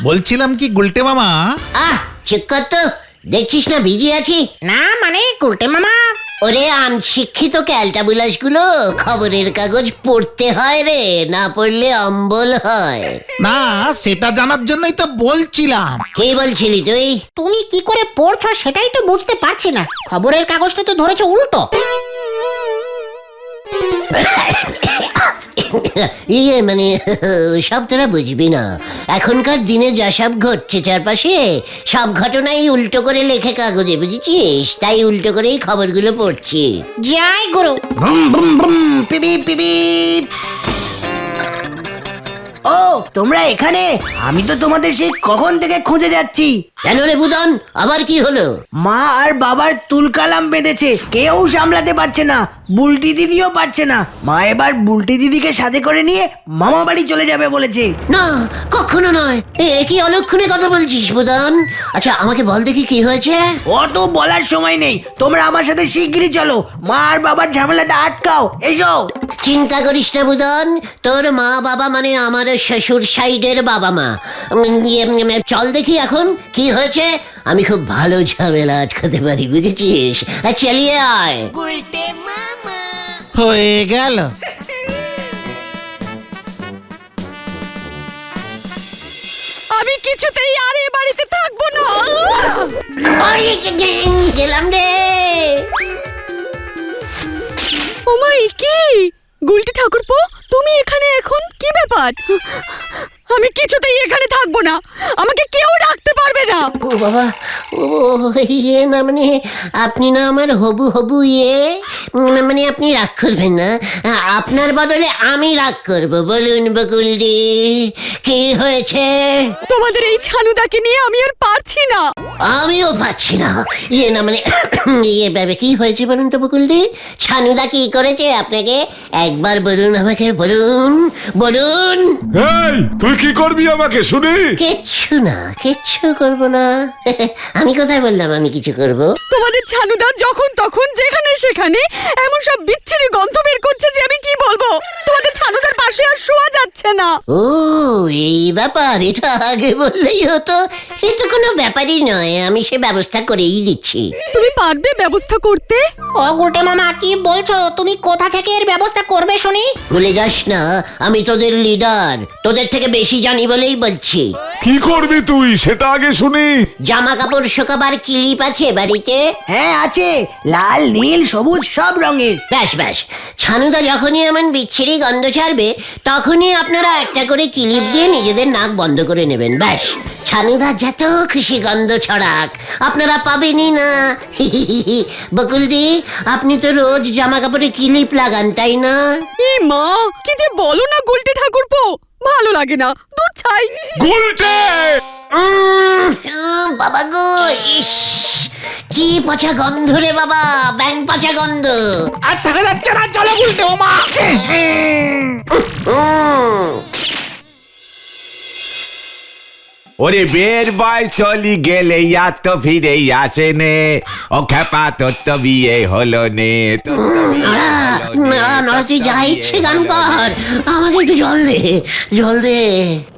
বলছিলাম কি গুলটে মামা, চেক কর তো, দেখছিস না ভিজে আছি। না মানে গুলটে মামা, ওরে আনশিক্ষিত ক্যালটাবুলাস গুলো, খবরের কাগজ পড়তে হয় রে, না পড়লে অম্বল হয়। না সেটা জানার জন্যই তো বলছিলাম। কি বলছিলি তুই? তুমি কি করে পড়ছো সেটাই তো বুঝতে পারছি না। খবরের কাগজটা তো ধরেছো উল্টো। মানে সব তোরা বুঝবি না। এখনকার দিনে যা সব ঘটছে চারপাশে, সব ঘটনাই উল্টো করে লেখে কাগজে, বুঝেছিস? তাই উল্টো করেই খবরগুলো পড়ছি। জয় গুরু। বুম বুম বুম, পিপি পিপি। ও তোমরা এখানে? আমি তো তোমাদের সেই কখন থেকে খুঁজে যাচ্ছি। কেন রে বুদন, আবার কি হলো? মা আর বাবার তুলকালাম বেঁধেছে, কেউ সামলাতে পারছে না, বুলটি দিদিও পারছে না। মা এবার বুলটি দিদিকে সাথে করে নিয়ে মামা বাড়ি চলে যাবে বলেছে। না, কখনো নয়। কি অলক্ষণে কথা বলছিস বুদন? আচ্ছা আমাকে বল দেখি কি হয়েছে। অত বলার সময় নেই, তোমরা আমার সাথে শিগগিরই চলো, মা আর বাবার ঝামেলাটা আটকাও, এসো। চিন্তা করিস না বুদন, তোর মা বাবা মানে আমার শ্বশুর সাইডের বাবা মা। চল দেখি এখন কি হয়েছে। আমি খুব ভালো ঝামেলা আটকাতে পারি, বুঝেছিস? চালিয়ে আয়। হয়ে গেল। আমি কিছুতেই আর এ বাড়িতে থাকবো না। গেলাম রে। ওমা কি গুলটি ঠাকুরপো, তুমি এখানে এখন? কি ব্যাপার? আমি কিছুতেই এখানে থাকবো না, আমাকে কেউ রাখতে পারবে না। ও বাবা, ও না মানে আপনি না আমার হবু হবু মানে আপনি রাগ করবেন না, আপনার বদলে আমি রাগ করব। বলুন বকুলদি, কি হয়েছে? তোমাদের এই ছানুদাকে নিয়ে আমি আর পারছি না। আমিও পাচ্ছি না। না মানে ভাবে কি হয়েছে বলুন তো বকুলদি? ছানুদা কি করেছে আপনাকে? একবার বলুন আমাকে, বলুন বলুন। এই তুই কি করবি আমাকে শুনি? কিচ্ছু করব না। আমি কোথায় বললাম আমি কিছু করব? তোমাদের ছানুদা যখন তখন যেখানে সেখানে এমন সব বিচ্ছিরি গন্ধ বের করছে যে আমি কি বলবো। তোমাদের ছানুদার পাশে আর শোয়া যাচ্ছে না। ও এই ব্যাপার, এটা আগে বললেই হতো। এ তো কোনো ব্যাপারই নয়, আমি সে ব্যবস্থা করেই দিচ্ছি। তুমি পারবে ব্যবস্থা করতে? ও গুলটে মামা, কি বলছো? তুমি কোথা থেকে এর ব্যবস্থা করবে শুনি? ভুলে যাস না আমি তোদের লিডার, তোদের থেকে বেশি জানি বলেই বলছি। কি করবি তুই সেটা আগে শুনি। জামা কাপড় শোকাবার ক্লিপ আছে বাড়িতে? হ্যাঁ আছে, লাল নীল সবুজ সব রঙের। ব্যাস ব্যাস, ছানুদা যখনই এমন বিচ্ছিরি গন্ধ ছাড়বে তখনই আপনারা একটা করে ক্লিপ দিয়ে নিজেদের নাক বন্ধ করে নেবেন। ব্যাস, ছানুদা যত খুশি গন্ধ ছড়াক, আপনারা পাবেনই না। বকুলদি, আপনি তো রোজ জামা কাপড়ে ক্লিপ লাগান তাই না? এ মা, কি যে বলো না গুলটে ঠাকুরপো, ভালো লাগে না, দূর ছাই। গুলটে! বাবা গো, ইস কি পচা গন্ধ রে বাবা, ব্যাং পচা গন্ধ। আর থাকা যাচ্ছে না, চলো গুলটে মামা। ওরে বের বয় চলি গেলে আর তো ফিরে আসে নে, ও খেপা তোর তো বিয়ে হলো নে। নড়া তুই যা ইচ্ছে গান কর, আমাকে একটু জল দে।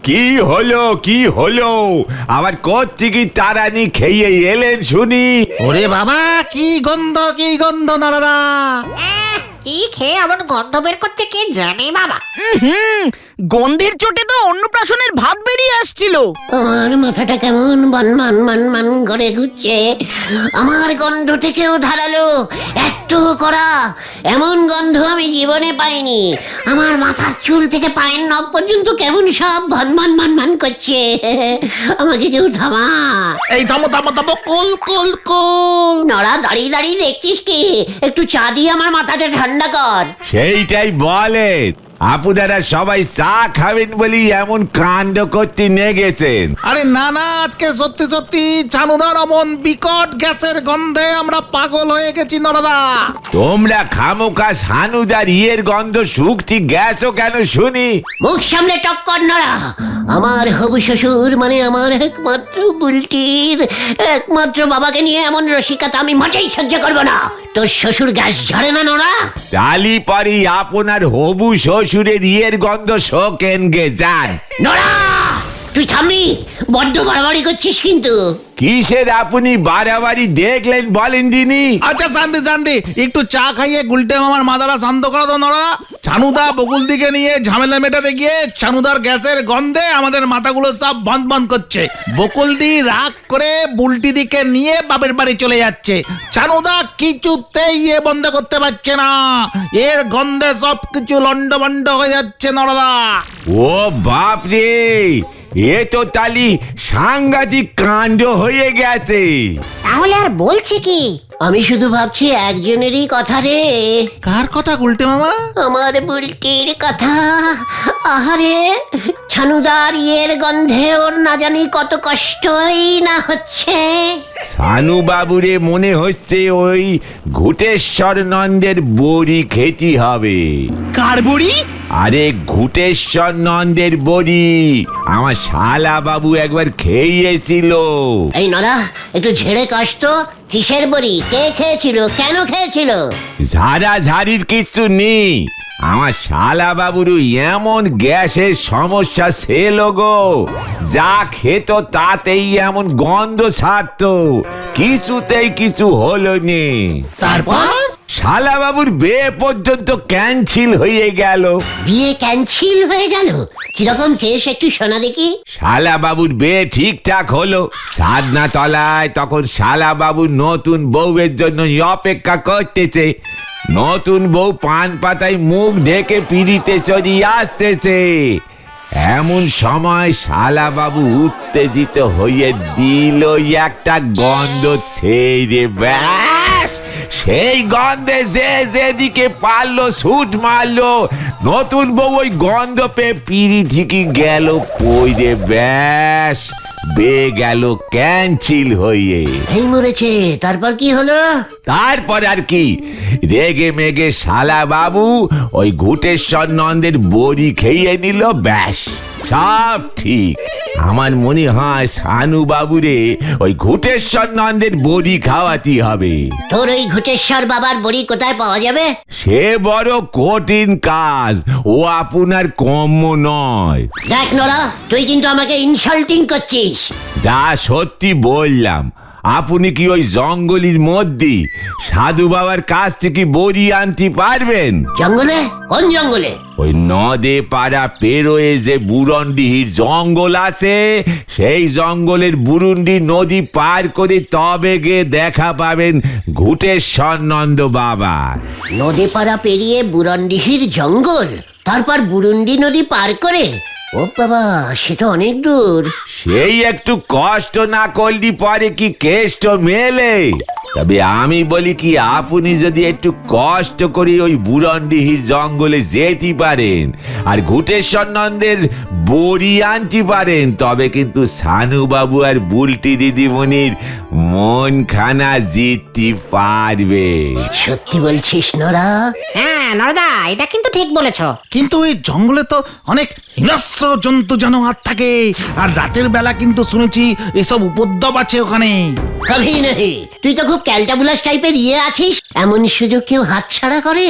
কি হলো আবার কোত্থেকে তারানি খেয়ে এলেন শুনি? ওরে বাবা, কি গন্ধ নাড়া। কি খেয়ে এমন গন্ধ বের করছে কে জানে বাবা। গন্ধের চোটে তো অন্নপ্রাশনের ভাত বেরিয়ে আসছিল। আমার মাথাটা কেমন মান করে ঘুরছে। আমার গন্ধ থেকেও ধারালো, এত কড়া, এমন গন্ধ আমি জীবনে পাইনি। আমার মাথার চুল থেকে পায়ের নখ পর্যন্ত কেমন সব মান করছে। আমাকে কেউ থামা। এই থামো, কুল। নড়া দাঁড়িয়ে দেখছিস কি? একটু চা দিয়ে আমার মাথাটা ঠান্ডা কর। সেইটাই বলেন, আপনারা সবাই চা খাবেন বলি এমন কাণ্ড করতে নেগেছেন। আরে না, আজকে সত্যি ছানুদার অমন বিকট গ্যাসের গন্ধে আমরা পাগল হয়ে গেছি নড়া। তোমরা খামোকা ছানুদার ইয়ের গন্ধ শুকতি গ্যাসও কেন শুনি? মুখ সামনে টক্কর নড়া। আমার হবু শ্বশুর মানে আমার একমাত্র বুলটির একমাত্র বাবাকে নিয়ে এমন রসিকতা আমি মোটেই সহ্য করব না। তোর শ্বশুর গ্যাস ঝরে না নড়া? তালি পরি আপনার হবু শ্বশুরের ইয়ের গন্ধ শোকেন গে যান। নড়া, তুই থামবি? বড্ড বাড়াবাড়ি করছিস কিন্তু। কিসের আপনি বাড়াবাড়ি দেখলেন বলেন দিনি? আচ্ছা শান্তি শান্তি, একটু চা খাইয়ে গুলটে মামার মাথাটা শান্ত করো তো নরা। ছানুদা বকুল দিকে নিয়ে ঝামেলা মেটাতে গিয়ে ছানুদার গ্যাসের গন্ধে আমাদের মাথাগুলো সব বন্ধ বন্ধ করছে। বকুলদি রাগ করে বুলটি দিকে নিয়ে বাপের বাড়ি চলে যাচ্ছে। ছানুদা কিছুতেই এ বন্ধ করতে পারছে না, এর গন্ধে সব কিছু লন্ডভন্ড হয়ে যাচ্ছে নরদা। ও বাপ রে, এ তো তালি সাংঘাতিক কাণ্ড হয়ে গেছে। তাহলে আর বলছে কি? আমি শুধু ভাবছি একজনেরই কথা রে। কার কথা গুলটে মামা? আমার বুলটির কথা। আহারে, ছানুদার ইয়ের গন্ধে ওর না জানি কত কষ্টই না হচ্ছে। সানু বাবুরে মনে হচ্ছে ওই ঘুটেশ্বর নন্দের বড়ি খেতে হবে। কার বড়ি? আরে ঘুটেশ্বর নন্দের বড়ি আমার শালা বাবু একবার খেয়েছিল। এই নরা, একটু ঝেড়ে কাশ তো। কিসের বড়ি? কে খেয়েছিল? কেন খেয়েছিল? ঝাড়াঝাড়ির কিছু নেই, আমার শালা বাবুর এমন গ্যাসের সমস্যা ছিল গো, যা খেত তাতেই এমন গন্ধ ছাড়তো, কিছুতেই কিছু হলো নি। তারপর? শালা বাবুর বিয়ে পর্যন্ত ক্যান্সেল হয়ে গেল। বিয়ে ক্যান্সেল হয়ে গেল? কিরকম কেস একটু শোনা দেখি। শালা বাবুর বিয়ে ঠিকঠাক হলো, সাধনা তলায় তখন শালা বাবুর নতুন বউয়ের জন্য অপেক্ষা করতেছে। নতুন বউ পান পাতায় মুখ ঢেকে পিড়িতে চড়িয়ে আসতেছে। এমন সময় শালা বাবু উত্তেজিত হয়ে দিল একটা গন্ধ ছেড়ে, ব্যাস সেই গন্ধে যে যেদিকে পারলো ছুট মারলো। নতুন বউ ওই গন্ধ পেয়ে পিড়ি থেকে গেল পইরে, ব্যাস বে গেল ক্যান্সেল হয়ে। এই মরেছে। তারপর কি হলো? তারপর আর কি, রেগে মেগে শালা বাবু ওই ঘুটেশ্বর নন্দের বড়ি খেয়ে নিল, ব্যাস সব ঠিক। আমার মনে হয় সানু বাবুরে ওই ঘুটেশ্বর নন্দের বড়ি খাওয়াতে হবে। তোর ওই ঘুটেশ্বর বাবার বড়ি কোথায় পাওয়া যাবে? সে বড় কঠিন কাজ, ও আপনার কম্য নয়। দেখ নরা, তুই কিন্তু আমাকে ইনসাল্টিং করছিস। যা সত্যি বললাম। আপনি কি ওই জঙ্গলের মধ্যে সাধু বাবার কাছ থেকে বড়ি আনতে পারবেন? জঙ্গলে? কোন জঙ্গলে? ওই নদে পাড়া পেরোয়ে যে বুরন্ডিহির জঙ্গল আছে, সেই জঙ্গলের বুরুন্ডি নদী পার করে তবে গিয়ে দেখা পাবেন ঘুটেশ্বর নন্দ বাবা। নদী পাড়া পেরিয়ে বুরন্ডিহির জঙ্গল, তারপর বুরুন্ডি নদী পার করে? ও বাবা, সেটা অনেক দূর। সেই একটু কষ্ট না করলি পরে কি কেষ্ট মেলে? তবে আমি বলি কি, আপনি যদি একটু কষ্ট করে ওই বুরন্ডিহির জঙ্গলে যেতে পারেন আর ঘুটেশ্বর নন্দের বড়ি আনতে পারেন, তবে কিন্তু সানু বাবু আর বুলটি দিদিমণির মন খানা জিততে পারবে। সত্যি বলছিস নরা? হ্যাঁ নরদা, এটা কিন্তু ঠিক বলেছো। কিন্তু ওই জঙ্গলে তো অনেক হিংস্র জন্তু জানোয়ার থাকে, আর রাতের বেলা কিন্তু শুনেছি এসব উপদ্রব আছে ওখানে। কভি নেই। তুই তো খুব ক্যালটাবুলাস টাইপের ইয়ে আছিস, এমন সুযোগ কেউ হাতছাড়া করে?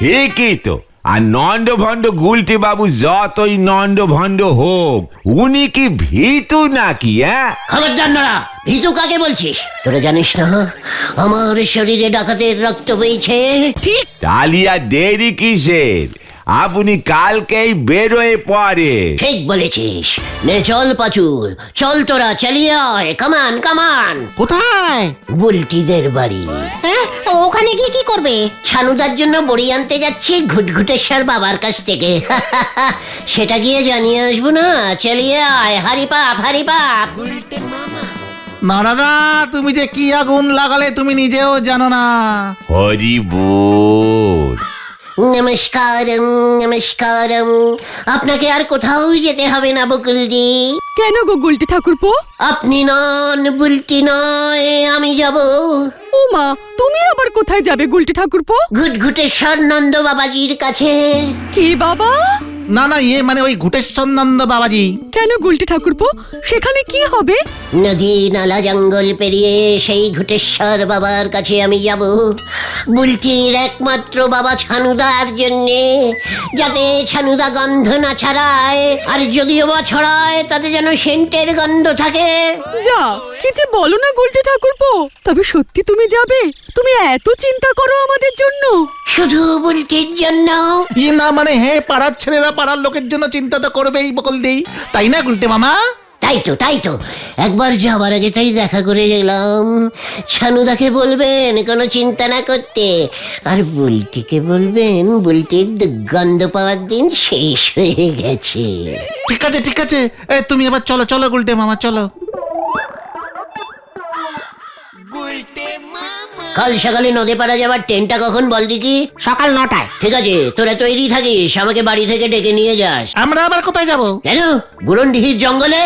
ঠিকই তো। আর নন্দ ভণ্ড গুলটি বাবু যতই নন্দ ভণ্ড হোক, উনি কি ভীতু নাকি? খবরদার নরা, ভীতু কাকে বলছিস? তোরা জানিস না আমার শরীরে ডাকাতের রক্ত বইছে? তালিয়া দেরি কিসের? আপনি কালকেই বেরোয় পড়ে। ঠিক বলেছিস। নে চল পাচুর, চল তোরা, চালিয়ে আয়। কামান কামান। কোথায়? বুলটিদের বাড়ি। হ্যাঁ, ওখানে গিয়ে কি করবে? ছানুদার জন্য বড়ি আনতে যাচ্ছি ঘুটঘুটেশ্বর বাবার কাছ থেকে। সেটা গিয়ে জানিয়ে আসবো না? চালিয়ে আয়, হারি পাপ হারি পাপ। নারাদা, তুমি যে কি আগুন লাগালে তুমি নিজেও জানো না। হরি বল। নমস্কারম নমস্কারম। আপনাকে আর কোথাও যেতে হবে না বকুলজি। কেন গো গুলটি ঠাকুরপো? আপনি নন, বুলটি নয়, আমি যাব। ও মা, তুমি আবার কোথায় যাবে গুলটি ঠাকুরপো? ঘুটঘুটেশ্বর নন্দ বাবাজির কাছে। কি বাবা? না না, মানে ওই ঘুটেশ্বর নন্দ বাবাজি। কেন গুলটে ঠাকুরপো, সেখানে কি হবে? নদী নালা জঙ্গল পেরিয়ে সেই ঘুটেশ্বর বাবার কাছে আমি যাব বুলটির একমাত্র বাবা ছানুদার জন্যে, যাতে ছানুদা গন্ধ না ছড়ায়, আর যদিও বা ছড়ায় তাতে যেন সেন্টের গন্ধ থাকে। যা, কি যে বলো না গুলটে ঠাকুরপো, তবে সত্যি তুমি যাবে? তুমি এত চিন্তা করো আমাদের জন্য? শুধু বুলটির জন্য? না মানে, হ্যাঁ, পাড়ার ছেলেরা পাড়ার লোকের জন্য চিন্তা তো করবেই বকুলদি, তাই না গুলটে মামা? তাই তো একবার যাওয়ার আগে তাই দেখা করে গেলাম। ছানুদাকে বলবেন কোনো চিন্তা না করতে, আর বুলটিকে বলবেন বুলটির গন্ধ পাওয়ার দিন শেষ হয়ে গেছে। ঠিক আছে, তুমি এবার চলো চলো গুলটে মামা, চলো। কাল সকালে নদে পাড়া যাবার ট্রেনটা কখন বল দেখি? সকাল 9টায়। ঠিক আছে, তোরা তৈরি থাকিস, আমাকে বাড়ি থেকে ডেকে নিয়ে যাস। আমরা আবার কোথায় যাব? কেন? বুরনডিহির জঙ্গলে।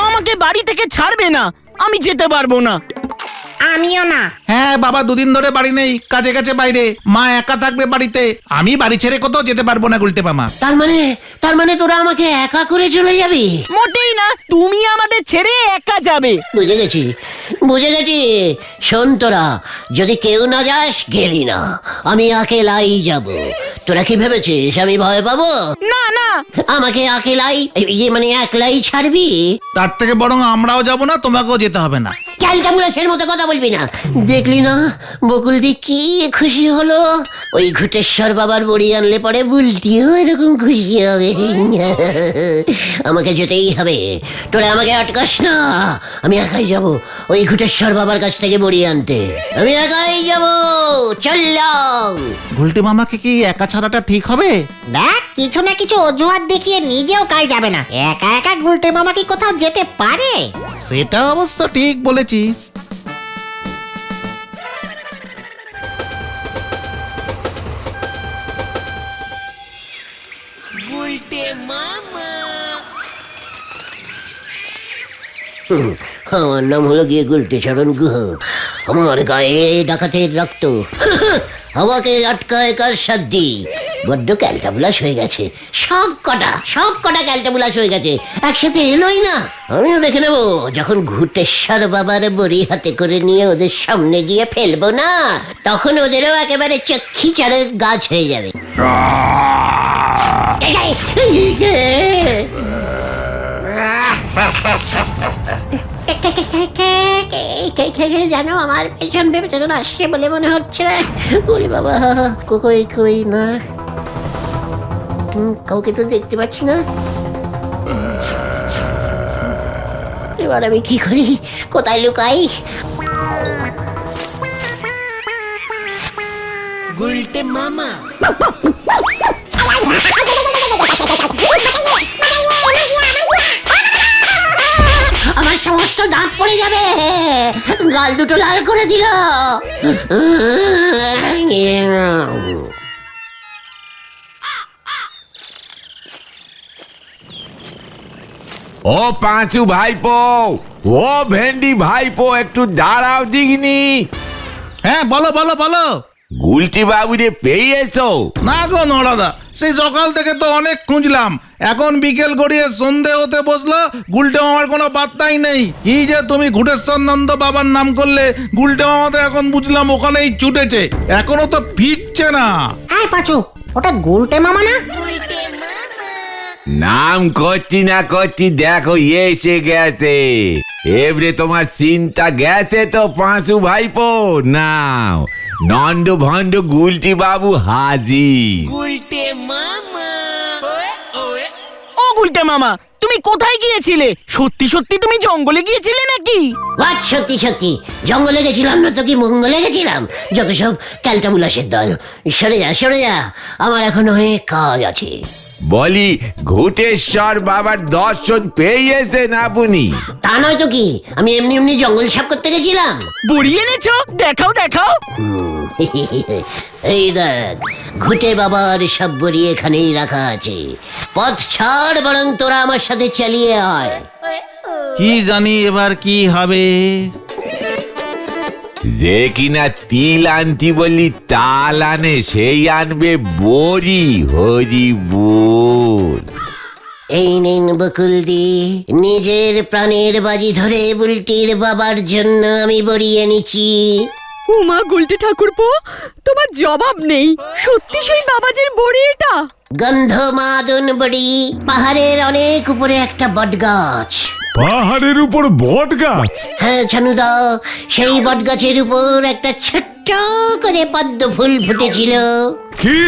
আমাকে বাড়ি থেকে ছাড়বে না, আমি যেতে পারবো না। আমিও না। হ্যাঁ, বাবা দুদিন ধরে বাড়ি নেই, কাজে কাছে বাইরে, মা একা থাকবে বাড়িতে, আমি বাড়ি ছেড়ে কোথাও যেতে পারবো না গুলটে মামা। তার মানে তোরা আমাকে একা করে চলে যাবি? মোটেই না, তুমি আমাদের ছেড়ে একা যাবে। বুঝে গেছি। শোন তোরা, যদি কেউ না যাস গেলি না, আমি একেলাই যাব। তোরা কি ভেবেছিস আমি ভয় পাবো? না না, আমাকে একলাই ছাড়বি? তার থেকে বরং আমরাও যাব না, তোমাকেও যেতে হবে না। ক্যালটাবুলাসের মতো কথা বলবি না। দেখলি না বকুলদি কি খুশি হলো? ওই ঘুটেশ্বর বাবার বড়ি আনলে পরে বুলটিও এরকম খুশি হবে। আমাকে যেতেই হবে, তোরা আমাকে আটকাস না। আমি একাই যাব ওই ঘুটেশ্বর বাবার কাছ থেকে বড়ি আনতে, আমি একাই যাব। চললাম। গুলটে মামাকে কি একা ছাড়াটা ঠিক হবে? দেখ, কিছু না কিছু অজুহাত দেখিয়ে নিজেও কাল যাবে না। একা একা গুলটে মামা কি কোথাও যেতে পারে? সেটা অবশ্য ঠিক বলেছিস। আমার নাম হলো গিয়ে গুলটে চরণ গুহ। আমার গায়ে ডাকাতের রক্ত। আমাকে আটকায় কার সাধ্যি? বড্ড ক্যালটাবুলাস হয়ে গেছে, সব কটা ক্যালটাবুলাস হয়ে গেছে, একসাথে এলোই না। আমিও দেখে নেবো, যখন ঘুটেশ্বর বাবার বড়ি হাতে করে নিয়ে ওদের সামনে গিয়ে ফেলবো না, তখন ওদেরও একেবারে চক্ষি চারে গাছ হয়ে যাবে। জানো, আমার পেছন পেছন আসছে বলে মনে হচ্ছে। ওরে বাবা, কই না, কাউকে তো দেখতে পাচ্ছি না। এবার আমি কি করি? কোথায় লুকাই? গুলটে মামা। আমার সমস্ত দাঁত পড়ে যাবে, গাল দুটো লাল করে দিল। ও পাঁচু ভাইপো, ও ভেন্ডি ভাইপো, একটু দাঁড়াও দিগনি। হ্যাঁ, বলো। গুলটি বাবুরে পেয়েছো? না গো নড়াদা, সেই সকাল থেকে তো অনেক খুঁজলাম, এখন বিকেল গড়িয়ে সন্ধে হতে বসলো, গুলটে মামার কোনো বার্তাই নেই। কি যে তুমি ঘুটেশ্বর নন্দ বাবার নাম করলে, গুলটে মামা তো এখন বুঝলাম ওখানেই ছুটেছে, এখনো তো ফিরছে না। আয় পাচু, ওটা গুলটে মামা না? নাম করছি না করছি, দেখো এসে গেছে। এবারে তোমার চিন্তা গেছে তো পাঁচু ভাইপো। নাও, নন্দ ভন্ড গুলটি বাবু হাজির। ও গুলটে মামা, তুমি কোথায় গিয়েছিলে? সত্যি সত্যি তুমি জঙ্গলে গিয়েছিলে নাকি? সত্যি জঙ্গলে গেছিলাম না তো কি মঙ্গলে গেছিলাম? যত সব ক্যালটাবুলাসের দল। সরে যা, আমার এখন অনেক কাজ আছে। বলি, ঘুটেশ্বর বাবার দর্শন পেয়েছেন আপনি? তা নয় তো কি, আমি এমনি জঙ্গল সাফ করতে গেছিলাম। বড়ি এনেছো? দেখাও। এই দেখ, ঘুটে বাবার সব বড়ি এখানেই রাখা আছে। পথ ছাড়, বরং তোরা আমার সাথে চালিয়ে আয়। কি জানি এবার কি হবে। যে কিনা তিল আনতি বলি তাল আনে, সেই আনবে বড়ি। হরি বল। বকুল। এই নিন বকুলদি, নিজের প্রাণের বাজি ধরে বুলটির বাবার জন্য আমি বড়ি এনেছি। উমা গুলটে ঠাকুরপো, তোমার জবাব নেই। সত্যি সেই বাবাজির বড়ি এটা? গন্ধমাদন বড়ি। পাহাড়ের অনেক উপরে একটা বটগাছ। পাহাড়ের উপর বট গাছ? হ্যাঁ ছানুদা, সেই বটগাছের উপর একটা ছোট্ট করে পদ্ম ফুল ফুটেছিল। কি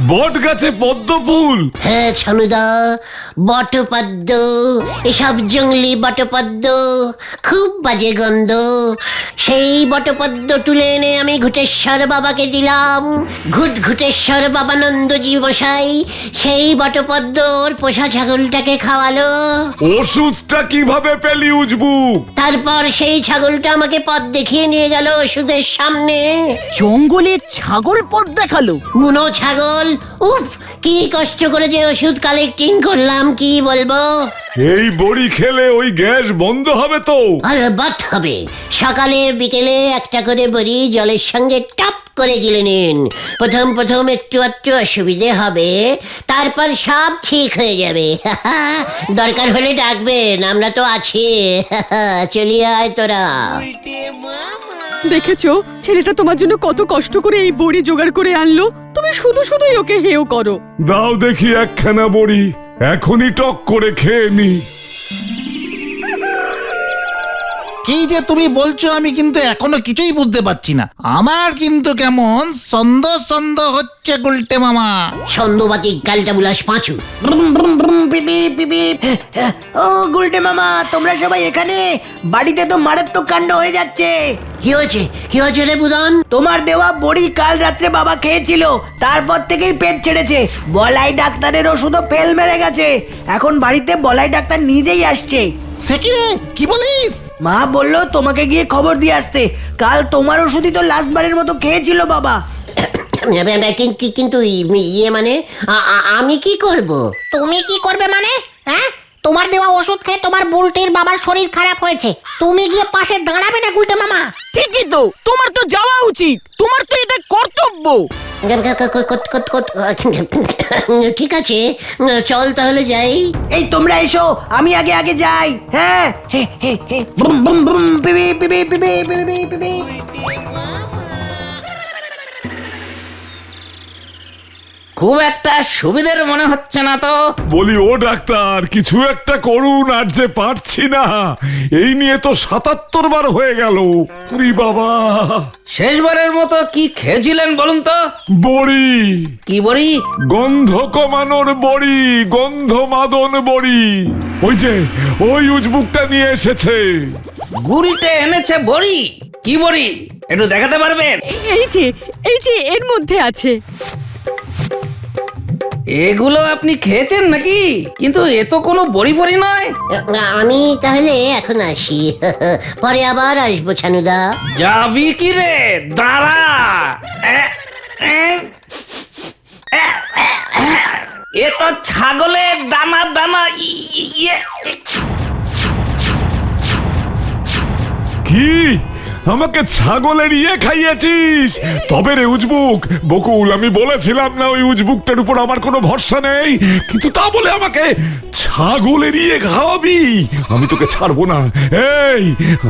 বট গাছে পদ্ম ফুল? হ্যাঁ ছানুদা, বটপদ্ম। এসব জঙ্গলি বটপদ্ম, খুব বাজে গন্ধ। সেই বটপদ্ম তুলে এনে আমি ঘুটেশ্বর বাবাকে দিলাম। ঘুটেশ্বর বাবানন্দজি মশাই সেই বটপদ্ম ওর পোষা ছাগলটাকে খাওয়ালো। ওষুধটা কিভাবে পেলি উজবুক? তারপর সেই ছাগলটা আমাকে পথ দেখিয়ে নিয়ে গেল ওষুধের সামনে। জঙ্গলে ছাগল পথ দেখালো? বুনো ছাগল। উফ, কি কষ্ট করে যে ওষুধ কালেক্টিং করলাম, কি বলবো। এই বড়ি খেলে ওই গ্যাস বন্ধ হবে তো? আলবাত হবে। সকালে বিকেলে একটা করে বড়ি জলের সঙ্গে টপ করে গিলে নিন। প্রথম একটু অসুবিধে হবে, তারপর সব ঠিক হয়ে যাবে। দরকার হলে ডাকবেন, আমরা তো আছি। চলিয়ে আয় তোরা। দেখেছো ছেলেটা তোমার জন্য কত কষ্ট করে এই বড়ি জোগাড় করে আনলো, তুমি শুধুই ওকে হেও করো। দাও দেখি একখানা বড়ি, এখনই টক করে খেয়ে নি। কি যে তুমি বলছো আমি কিন্তু এখনো কিছুই বুঝতে পারছি না। আমার কিন্তু কেমন সন্দেহ হচ্ছে গুলটে মামা। সন্ধ্যবাতি গালটা বুলাস পাঁচু। ও গুলটে মামা, তোমরা সবাই এখানে? বাড়িতে তো মারাত্মক কাণ্ড হয়ে যাচ্ছে। কি হয়েছে রে বুদন? তোমার দেওয়া বড়ি কাল রাত্রে বাবা খেয়েছিল, তারপর থেকেই পেট ছেড়েছে। বলাই ডাক্তারের ওষুধও ফেল মেরে গেছে। এখন বাড়িতে বলাই ডাক্তার নিজেই আসছে। সে কি রে, কি বলিস? মা বললো তোমাকে গিয়ে খবর দিয়ে আসতে। কাল তোমার ওষুধই তো লাস্ট বারের মতো খেয়েছিল বাবা। কিন্তু ইয়ে মানে আমি কি করব? তুমি কি করবে মানে? হ্যাঁ, তোমার দেওয়া ওষুধ খেয়ে তোমার বুলটির বাবার শরীর খারাপ হয়েছে, তুমি গিয়ে পাশে দাঁড়াবে না গুলটে মামা? ঠিকই তো, তোমার তো যাওয়া উচিত, তোমার তো এটা কর্তব্য। ঠিক আছে, চল তাহলে যাই। এই তোমরা এসো, আমি আগে যাই। হ্যাঁ, বুম বুম বুম, পিপি পিপি পিপি পিপি পিপি। খুব একটা সুবিধের মনে হচ্ছে না তো। বলি ও ডাক্তার, কিছু একটা করুন, আর যে পারছি না। এই নিয়ে তো ৭৭ বার হয়ে গেল। পুরি বাবা, শেষবারের মতো কি খেয়েছিলেন বলুন তো? বড়ি। কি বড়ি? গন্ধ কমানোর বড়ি, গন্ধমাদন বড়ি। ওই উজবুকটা নিয়ে এসেছে। গুলটে এনেছে বড়ি? কি বড়ি একটু দেখাতে পারবেন? এই যে এর মধ্যে আছে। এগুলো আপনি খেয়েছেন নাকি? কিন্তু এ তো কোনো বড়ি ফড়ি নয়। আমি তাহলে এখন আসি, পরে আবার আসবো ছানুদা। যাবি কি রে, দাঁড়া। এ তো ছাগলের দানা দানা। কি আমাকে ছাগলের খাইয়েছিস? তবে রে উজবুক, বকুল আমি বলেছিলাম না ওই উজবুকটার উপর আমার কোনো ভরসা নেই, কিন্তু তা বলে আমাকে ছাগলের খাওয়াবি? আমি তোকে ছাড়বো না। এই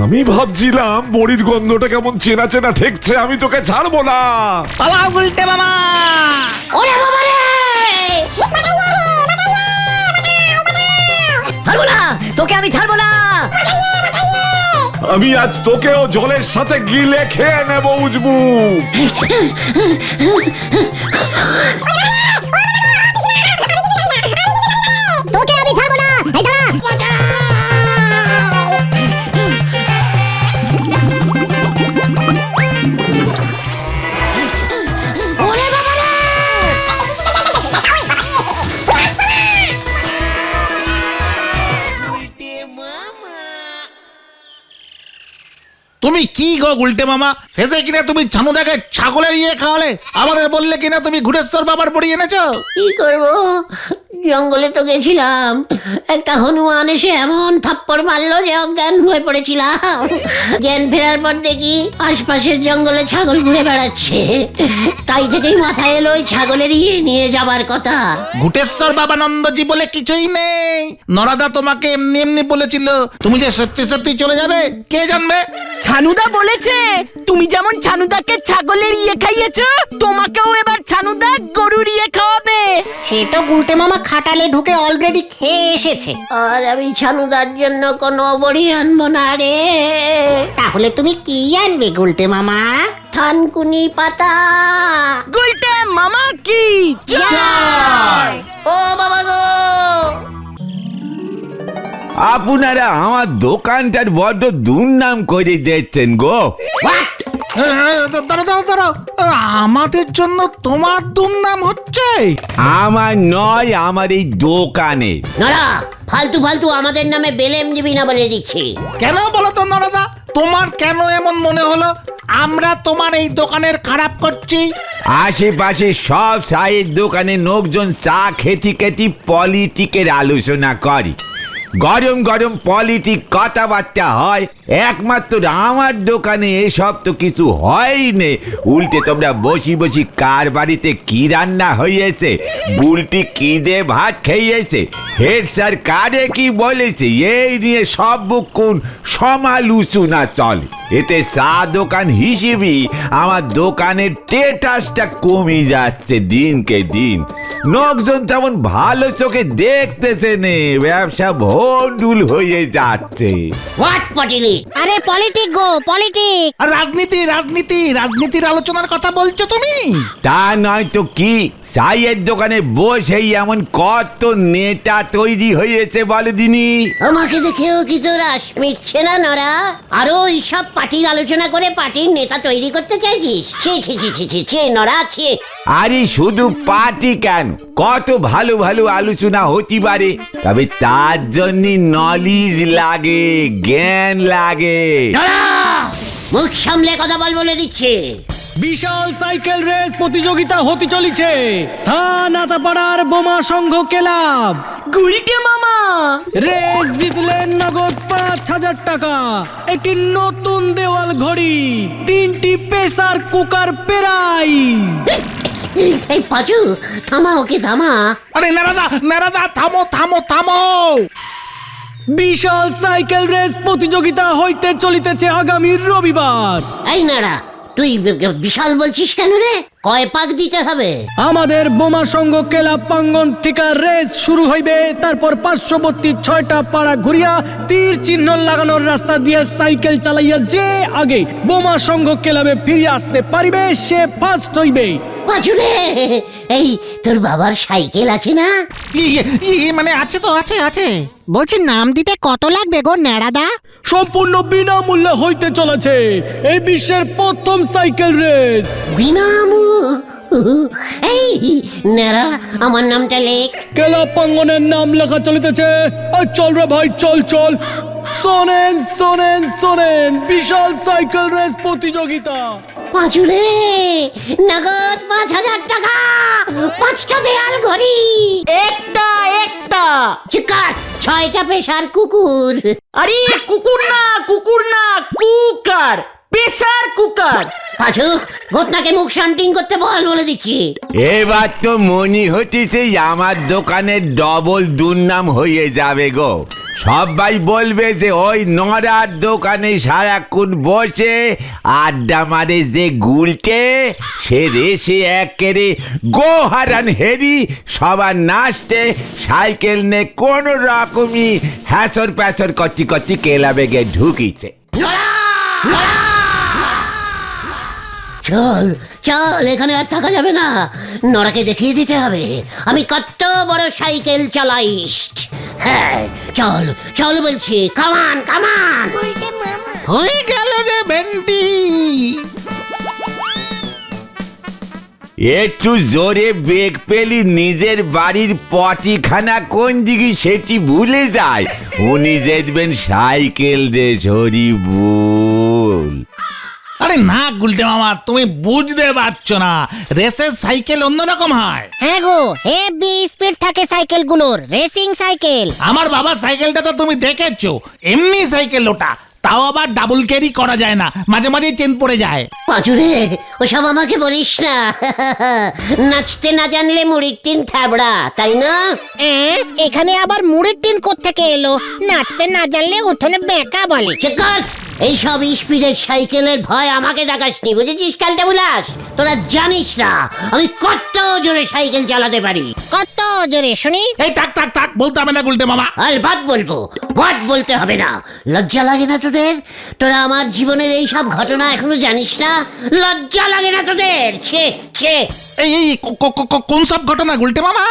আমি ভাবছিলাম বড়ির গন্ধটা কেমন চেনা চেনা ঠেকছে, আমি তোকে ছাড়বো না। পালাও গুলটে মামা। ওরে বাবা রে! ছাড়বো না তোকে, আমি ছাড়বো না। আমি আজ তোকেও জলের সাথে গিলে খেয়ে নেবো উজবুক। তোকে আমি ছাড়বো না। এই দাঁড়া। ওরে বাবা রে! তুমি কি গো গুলটে মামা, শেষে কিনা তুমি ছানুদাকে ছাগলের ইয়ে খাওয়ালে, আমাদের বললে কিনা তুমি ঘুরেশ্বর বাবার বড়ি এনেছো। কি করবো, জঙ্গলে তো গেছিলাম, একটা হনুমান এসে এমন থাপ্পড় মারলো যে অজ্ঞান হয়ে পড়েছিলাম। জ্ঞান ফেরার পর দেখি আশপাশের জঙ্গলে ছাগল ঘুরে বেড়াচ্ছে, তাই থেকেই মাথায় এলো ওই ছাগলের ইয়ে নিয়ে যাবার কথা। ঘুটেশ্বর বাবানন্দজি বলে কিছুই নেই, নরাদা তোমাকে এমনি এমনি বলেছিল, তুমি যে সত্যি সত্যি চলে যাবে কে জানবে। ছানুদা বলেছে তুমি যেমন ছানুদাকে ছাগলের ইয়ে খাইয়েছো, তোমাকেও এবার ছানুদা গরুর ইয়ে খাওয়াবে। সে তো গুলটে মামা খাটালে ঢুকে অলরেডি খেয়ে এসেছে। আর আমি ছানুদার জন্য কোনো বড়ি আনবো না রে। তাহলে তুমি কি আনবে গুলটে মামা? থানকুনি পাতা। গুলটে মামা কি জয়! ও বাবা গো, আপনারা আমার দোকানটার বড্ড দুর্নাম করে দিচ্ছেন গো। দাঁড়াও, আমাদের জন্য তোমার দুর্নাম হচ্ছে? আমার নয়, আমার এই দোকানে। নড়া, ফালতু ফালতু আমাদের নামে বেলেম দিবি না বলে দিচ্ছি। কেন বলো তো নরাদা, তোমার কেন এমন মনে হলো আমরা তোমার এই দোকানের খারাপ করছি? আশেপাশে সব চায়ের দোকানে লোকজন চা খেতে খেতে পলিটিকের আলোচনা করে, গরম গরম পলিটিক কথাবার্তা হয়। একমাত্র আমার দোকানে এসব তো কিছু হয়নি। উল্টে তোমরা বসি বসি কার বাড়িতে কি রান্না হয়েছে, বুলটি কি দে ভাত খেয়েছে, হেড স্যার কারে কি বলেছে, এই নিয়ে সব কোন সমালোচনা চলে। এতে চা দোকান হিসেবে আমার দোকানের স্ট্যাটাসটা কমে যাচ্ছে দিনকে দিন। লোকজন তেমন ভালো চোখে দেখতেছে নে, ব্যবসা ভন্ডুল হয়ে যাচ্ছে। হোয়াট পটিলি? আরে পলিটিক গো, পলিটিক। আর রাজনীতির আলোচনার কথা বলছো তুমি? তা নয় তো কি, চায়ের দোকানে বসেই এমন কত নেতা তৈরি হয়েছে বলে দিনি। আমাকে দেখেও কি তোর আশ মিটছে না নরা? আরো এইসব পার্টির আলোচনা করে পার্টির নেতা তৈরি করতে চাইছিস? ছি ছি ছি ছি ছি ছি নরা, ছি। আরে শুধু পার্টি কেন, কত ভালো ভালো আলোচনা হতে পারে, তবে তার জন্য নলেজ লাগে, জ্ঞান লাগে। নরা, মুখ সামলে কথা বল বলে দিচ্ছে। বিশাল সাইকেল রেস প্রতিযোগিতা হতে চলেছে স্থান আতাপাড়ার বোমা সংঘ ক্লাব। গুলটে মামা রেস জিতলেন নগদ ৫,০০০ টাকা, একটি নতুন দেওয়াল ঘড়ি, ৩টি প্রেসার কুকার প্রাইজ। এই পাঁচু, থামা ওকে থামা। আরে নারাদা থামো। বিশাল সাইকেল রেস প্রতিযোগিতা হইতে চলিতেছে আগামী রবিবার। এই নারা, তুই বিশাল বলছিস কেন রে? কয় পাক দিতে হবে? আমাদের বোমা সংঘ ক্লাব প্রাঙ্গণ থেকে রেস শুরু হইবে, তারপর পার্শ্ববর্তী 6টা পাড়া ঘুরিয়া তীর চিহ্ন লাগানোর রাস্তা দিয়ে সাইকেল চালাইয়া যে আগে বোমা সংঘ ক্লাবে ফিরে আসতে পারিবে সে ফার্স্ট হইবে। পাঁচু রে, এই তোর বাবার সাইকেল আছে না? মানে আছে তো, আছে। বলছি নাম দিতে কত লাগবে গো ন্যাড়াদা? সম্পূর্ণ বিনামূল্যে হইতে চলেছে এই বিশ্বের প্রথম সাইকেল রেস। বিনামূল্যে? এই নারা, আমার নামটা লেখ। ক্লাব প্রাঙ্গণের নাম লেখা চলিতেছে। আর চল রে ভাই, চল। শোনেন, বিশাল সাইকেল রেস প্রতিযোগিতা। পাঁচু রে, নগদ ৫,০০০ টাকা, ৫টা দেয়াল ঘড়ি, একটা চিকার, 6টা পেশার কুকুর। আরে কুকুর না কুকার, প্রেসার কুকার। পাঁচু, ঘটনাকে মুখ শান্তিং করতে বলে দিচ্ছি। এবার তো মনে হচ্ছে আমার দোকানের ডবল দুর্নাম হয়ে যাবে গো। সবাই বলবে যে ওই নরার দোকানে সারাক্ষণ বসে আড্ডা মারে যে গুলটে, সে রেসে একেরে গোহারান হেরি সবার নাচতে সাইকেল নে কোনো রকমই হ্যাসর প্যাসর করতে ক্লাবে গিয়ে ঢুকিছে। চল, এখানে আর থাকা যাবে না। নরাকে দেখিয়ে দিতে হবে আমি কত বড় সাইকেল চালাইস। হ্যাঁ, চল বলছি, কামান। হয়ে গেল রে ভেন্টি। একটু জোরে বেগ পেলি নিজের বাড়ির পটিখানা কোন দিকে সেটি ভুলে যায়। উনি যেতেন সাইকেল রে হরি বল। সাইকেল। আরে না গুলটে মামা, তুমি বুঝতে পারছো না, রেসের সাইকেল অন্যরকম হয়। হ্যাঁ গো, হেভি স্পিড থাকে সাইকেলগুলোর, রেসিং সাইকেল। আমার বাবার সাইকেলটা তো তুমি দেখেছো, এমনি সাইকেল ওটা, তাও আবার ডাবল ক্যারি করা যায় না, মাঝে মাঝে চেন পড়ে যায়। পাঁচুরে ওসব আমাকে বলিস না। নাচতে না জানলে মুড়ির টিন থাবড়া, তাই না? এখানে আবার মুড়ির টিন কোত্থেকে এলো? নাচতে না জানলে উঠোনে বেঁকা বলে। চেকার, এইসব স্পিডের সাইকেলের ভয় আমাকে দেখাসনি, বুঝেছিস কালটা বুলাস? তোরা জানিস না আমি কত জোরে সাইকেল চালাতে পারি। কত জোরে শুনি? এই থাক থাক থাক, বলতে হবে না গুলটে মামা। আর বাদ বলবো, বাদ বলতে হবে না। লজ্জা লাগে না তোদের? তোরা আমার জীবনের এই সব ঘটনা এখনো জানিস না? লজ্জা লাগে না তোদের? ছে ছে। এই এই কোন সব ঘটনা গুলটে মামা?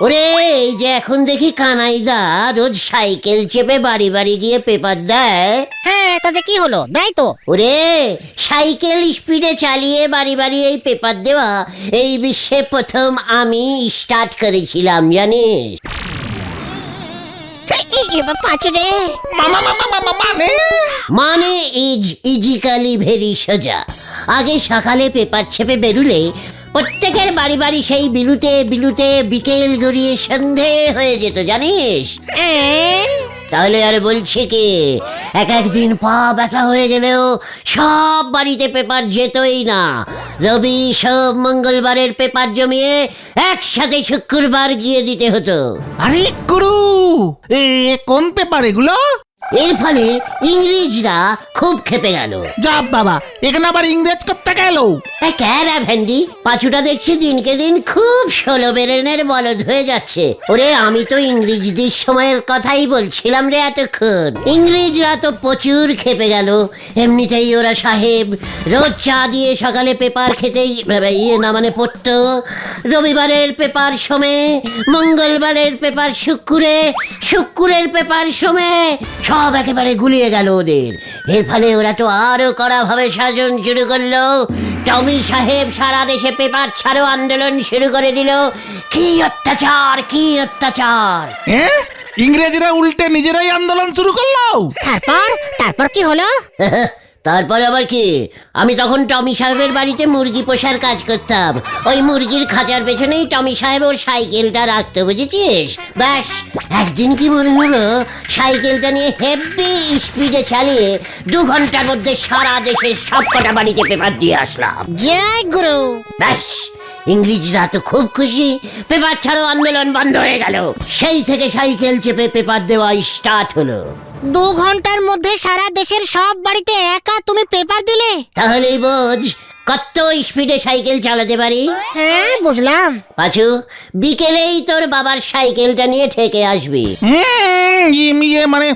ওরে, এই যে এখন দেখি কানাইদা রোজ সাইকেল চেপে বাড়ি বাড়ি গিয়ে পেপার দেয়। হ্যাঁ, তাতে কি হলো? দেয় তো। ওরে, সাইকেল স্পিডে চালিয়ে বাড়ি বাড়ি এই পেপার দেওয়া এই বিশ্বে প্রথম আমি স্টার্ট করেছিলাম, জানিস? পাঁচুরে মামা মামা মামা মানে? মানে ইজিক্যালি ভেরি সোজা। আগে সকালে পেপার ছেপে বেরুলে প্রত্যেকের বাড়ি বাড়ি সেই বিলুতে বিলুতে বিকেল গড়িয়ে সন্ধে হয়ে যেত, জানিস? তাহলে আর বলছে কি, এক একদিন পা ব্যথা হয়ে গেলেও সব বাড়িতে পেপার যেতই না। রবি সব মঙ্গলবারের পেপার জমিয়ে একসাথে শুক্রবার গিয়ে দিতে হতো। আরে গুরু, কোন পেপার এগুলো? এর ফলে ইংরেজরা খুব খেপে গেল। যা বাবা, এখানে আবার ইংরেজ করতে গেল? ক্যারা ভ্যান্ডি, পাঁচুটা দেখছি দিনকে দিন খুব ষোলো বেরেনের বলদ হয়ে যাচ্ছে। ওরে, আমি তো ইংরেজদের সময়ের কথাই বলছিলাম রে এতক্ষণ। ইংরেজরা তো প্রচুর খেপে গেল। এমনিতেই ওরা সাহেব রোজ চা দিয়ে সকালে পেপার খেতেই মানে পড়তো। রবিবারের পেপার সময়ে, মঙ্গলবারের পেপার শুক্রে, শুক্রের পেপার সময়ে সব একেবারে গুলিয়ে গেল ওদের। এর ফলে ওরা তো আরো কড়া ভাবে সাজন শুরু করলো। টমি সাহেব সারা দেশে পেপার ছাড়ো আন্দোলন শুরু করে দিল। কি অত্যাচার, কি অত্যাচার! ইংরেজরা উল্টে নিজেরাই আন্দোলন শুরু করলো। তারপর কি হলো? তারপর আবার কি, আমি তখন টমি সাহেবের বাড়িতে মুরগি পোষার কাজ করতাম। ওই মুরগির খাঁচার পেছনেই টমি সাহেব ওর সাইকেলটা রাখতো, বুঝেছিস? ব্যাস, একদিন কি মনে হলো, সাইকেলটা নিয়ে হেভি স্পিডে চালিয়ে 2 ঘন্টার মধ্যে সারা দেশের সব কটা বাড়িতে পেপার দিয়ে আসলাম। জয় গুরু। ব্যাস, ইংরেজরা তো খুব খুশি, পেপার ছাড়ো আন্দোলন বন্ধ হয়ে গেল। সেই থেকে সাইকেল চেপে পেপার দেওয়া স্টার্ট হলো। 2 ঘন্টার মধ্যে সারা দেশের সব বাড়িতে একা তুমি পেপার দিলে? তাহলেই বোঝ কত স্পিডে সাইকেল চালাতে পারি। হ্যাঁ, বুঝলাম। পাঁচু, বিকেলেই তোর বাবার সাইকেলটা নিয়ে ঠেকে আসবি। মানে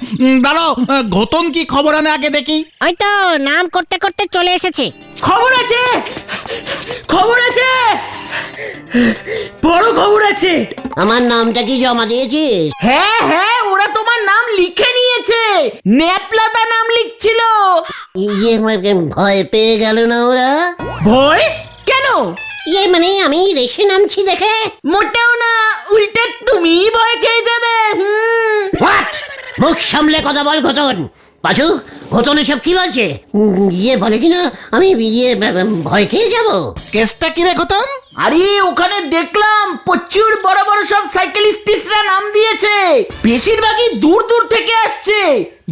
দাঁড়াও, ঘটন কি খবর আনে আগে দেখি। ওই তো নাম করতে করতে চলে এসেছে। খবর আছে, খবর আছে, বড় খবর আছে। আমার নামটা কি জমা দিয়েছিস? হ্যাঁ হ্যাঁ, ওরা তোমার নাম লিখে নিয়েছে। নেপলাদা নাম লিখছিল। ভয় পেয়ে গেল না ওরা? ভয় কেন? মানে আমি রেসে নামছি দেখে? মোটেও না, উল্টে তুমি ভয় খেয়ে যাবে। হোয়াট? মুখ সামলে কথা বল ঘটন। পাঁচু, ঘটন এসব কি বলছে? বলে কিনা আমি ভয় খেয়ে যাব? কেসটা কি রে ঘটন? আরে ওখানে দেখলাম প্রচুর বড় বড় সব সাইকেলিস্টরা নাম দিয়েছে। বেশিরভাগই দূর দূর থেকে আসছে,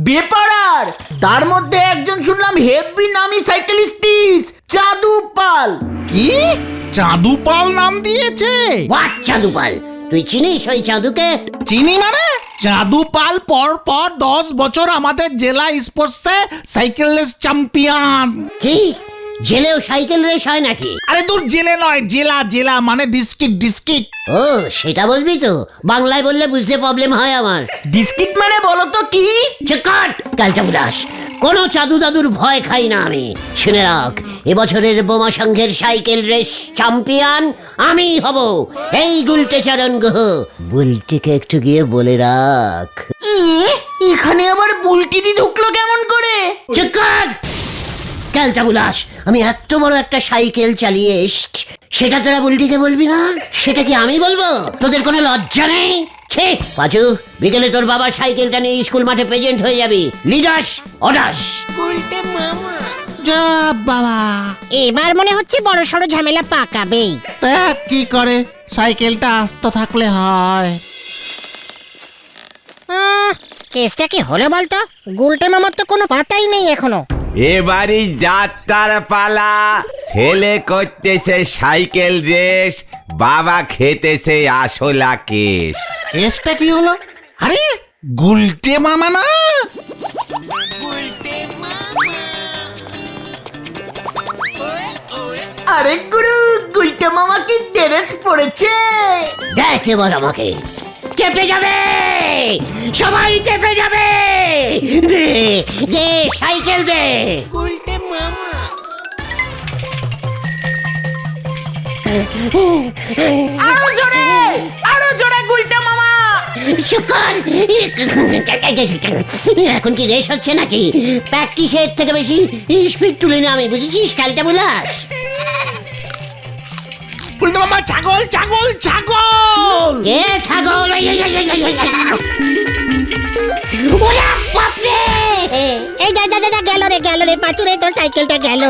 বেপারার। তার মধ্যে একজন শুনলাম হেভি নামি সাইকেলিস্ট, চাঁদু পাল। কি চাঁদু পাল নাম দিয়েছে? হোয়াট চাঁদু পাল? তুই চিনিস ওই চাঁদুকে? চিনি মানে? চাঁদু পাল পর 10 বছর আমাদের জেলা স্পোর্টসে সাইকেল রেস চ্যাম্পিয়ন। কি জেলেও সাইকেল রেস হয় নাকি? আরে তোর জেলে নয়, জেলা মানে ডিস্ট্রিক্ট। ও, সেটা বলবি তো? বাংলায় বললে বুঝতে প্রবলেম হয় আমার। ডিস্ট্রিক্ট মানে বলো তো কি? চেকাট কালটা উদাস, কোনো চাঁদু দাদুর ভয় খাই না আমি। শুনে রাখ, এবছরের বোমা সংঘের সাইকেল রেস চ্যাম্পিয়ন আমি হব, এই গুলটে চরণ গুহ। বুলটিকে একটু গিয়ে বলে রাখ। এখানে আবার বুলটিদি ঢুকলো কেমন করে? চেকাট কালটা উদাস, আমি এত বড় একটা সাইকেল চালিয়ে এসছি, সেটা তোরা বুলটিকে বলবি না? সেটা কি আমি বলবো? তোদের কোনো লজ্জা নেই? ছে পাঁচু, বিকেলে তোর বাবার সাইকেলটা নিয়ে স্কুল মাঠে প্রেজেন্ট হয়ে যাবি। লিডাস অডাস। যা বাবা, এবার মনে হচ্ছে বড় সড়ো ঝামেলা পাকাবেই। তা কি করে, সাইকেলটা আস্ত থাকলে হয়। কেসটা কি হলো বলতো? গুলটে মামার তো কোনো পাতাই নেই এখনো। এবারই যাত্রার পালা। ছেলে করতেছে সাইকেল রেস, বাবা খেতেছে আসলা কেশ। কেসটা কি হলো? আরে গুলটে মামা না? আরে গুরু, গুলটে মামা কি ড্রেস পরেছে? দেখ এবার আমাকে। কেঁপে যাবে, সবাই কেঁপে যাবে। দে দে সাইকেল দে। আরো জোরে, আরো জোরে গুলটে মামা। শুকর, এখন কি রেস হচ্ছে নাকি? প্র্যাকটিসের থেকে বেশি স্পিড তুলে না আমি, বুঝেছিস? খেলতে বুলাস। গুলটে মামা ছাগল, ছাগল, ছাগল। কে ছাগল? ওরা বাপরে! এই যা যা যা গেল রে পাঁচুরে, তোর সাইকেলটা গেল।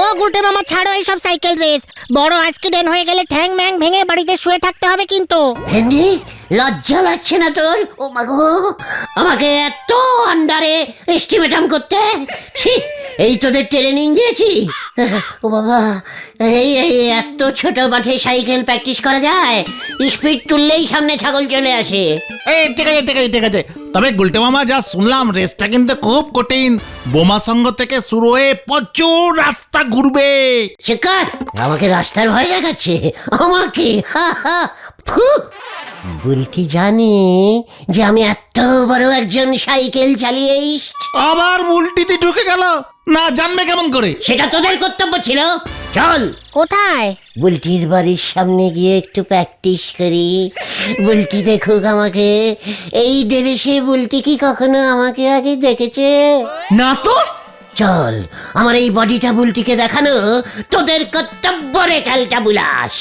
ও গুলটে মামা ছাড়ো এইসব সাইকেল রেস। বড় অ্যাক্সিডেন্ট হয়ে গেলে ঠ্যাং ম্যাং ভেঙে বাড়িতে শুয়ে থাকতে হবে কিন্তু। ভেন্ডি, লজ্জা লাগছে না তোর? ও মাগো, আমাকে এত আন্ডারে এস্টিমেটাম করতে? ছি, এই তোদের ট্রেনিং দিয়েছি? ও বাবা, এই এই এত ছোট মাঠে সাইকেল প্র্যাকটিস করা যায়? স্পিড তুললেই সামনে ছাগল চলে আসে। এই ঠিক আছে, ঠিক আছে, ঠিক আছে। তবে গুলটে মামা, যা শুনলাম রেসটা কিন্তু খুব কঠিন। বোমা সঙ্গ থেকে শুরু হয়ে প্রচুর রাস্তা ঘুরবে। শিকার আমাকে রাস্তার ভয় দেখাচ্ছে আমাকে। হা হা, ফু। বুলটি জানে যে আমি এত বড় একজন সাইকেল চালিয়েইস্ট? আবার উল্টিতে ঢুকে গেল না, জানবে কেমন করে? সেটা তোদের কর্তব্য ছিল। চল কোথায়? বুলটির বাড়ির সামনে গিয়ে একটু প্র্যাকটিস করি। বুলটি দেখুক আমাকে। এই ড্রেসে বুলটি কি কখনো আমাকে আগে দেখেছে? না তো। চল, আমার এই বডিটা বুলটিকে দেখানো তোদের কর্তব্য রে খেলটা বুলাস।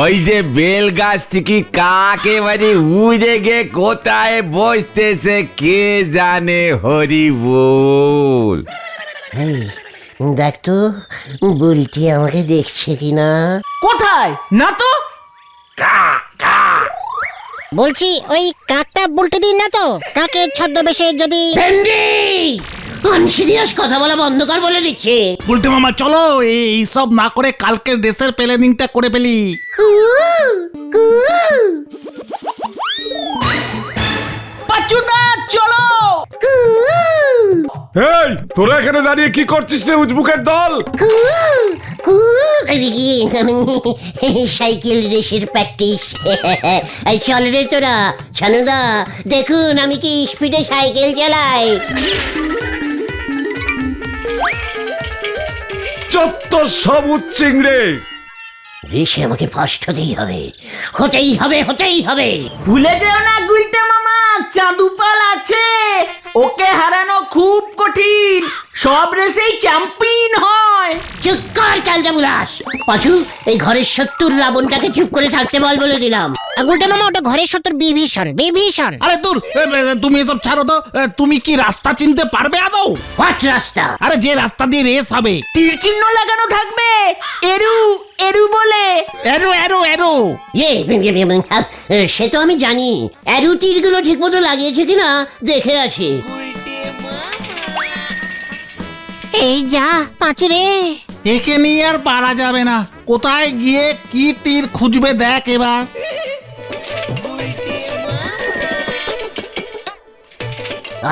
ওই যে বেল গাছ থেকে কাক এবারে উড়ে গে কোথায় বসতেছে কে জানে, হরি বল। এই, দেখ তো বুলটি আমাকে দেখছে কিনা। কোথায়? না তো। বলছি ওই কাকটা বুলটে দিন না তো? কাকের ছদ্মবেশে যদি। ভেন্ডি, আনসিরিয়াস কথা বলা বন্ধ কর বলে দিচ্ছে। গুলটে মামা চলো, এইসব না করে কালকে রেসের প্ল্যানিংটা করে ফেলি। পাচুদা চলো। এই, তোরা এখানে দাঁড়িয়ে কি করছিস রে উজবুকের দল? সাইকেল রেসের প্র্যাকটিস। এই চল রে তোরা। ছানুদা, দেখুন আমি কি স্পিডে সাইকেল চালাই। চত্বর সব উচ্চিংড়ে। রেসে আমাকে ফার্স্ট হতেই হবে, হতেই হবে, হতেই হবে। ভুলে যেও না গুলটে মামা, চাঁদুপাল আছে। ওকে হারানো খুব কঠিন। সব রেসেই চ্যাম্পিয়ন হয়। চুপ কর কালটা বুলাস। পাঁচু, এই ঘরের 70 রাবণটাকে চুপ করে থাকতে বলে দিলাম। গুলটে মামা ওটা ঘরের সত্তর বিভীষণ, বিভীষণ। আরে দূর, তুমি এসব ছাড়ো তো। তুমি কি রাস্তা চিনতে পারবে আদৌ? হোয়াট রাস্তা? আরে যে রাস্তা দিয়ে রেস হবে। তীর চিহ্ন লাগানো থাকবে, এরু এরু বলে। এরো এরো এরো। সে তো আমি জানি। অ্যারো তীরগুলো ঠিক মতো লাগিয়েছে কিনা দেখে আসি। এই যা পাঁচুরে। একে নিয়ে আর পারা যাবে না। কোথায় গিয়ে কি তীর খুঁজবে দেখ এবার।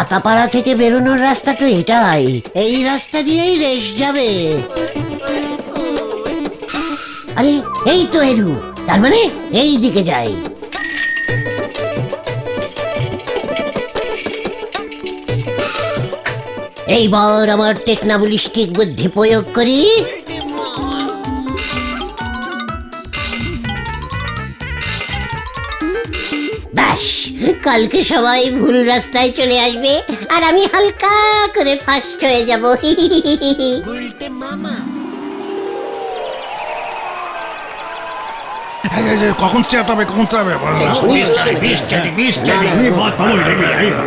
আতাপাড়া থেকে বেরোনোর রাস্তা তো এটাই। এই রাস্তা দিয়েই রেস যাবে। আরে এই তো এরু, তার মানে এই দিকে যাই। এইবার আমার টেকনাবলিস্টিক বুদ্ধি প্রয়োগ করি। ব্যাস, কালকে সবাই ভুল রাস্তায় চলে আসবে আর আমি হালকা করে ফার্স্ট হয়ে যাব। কখন স্টার্ট হবে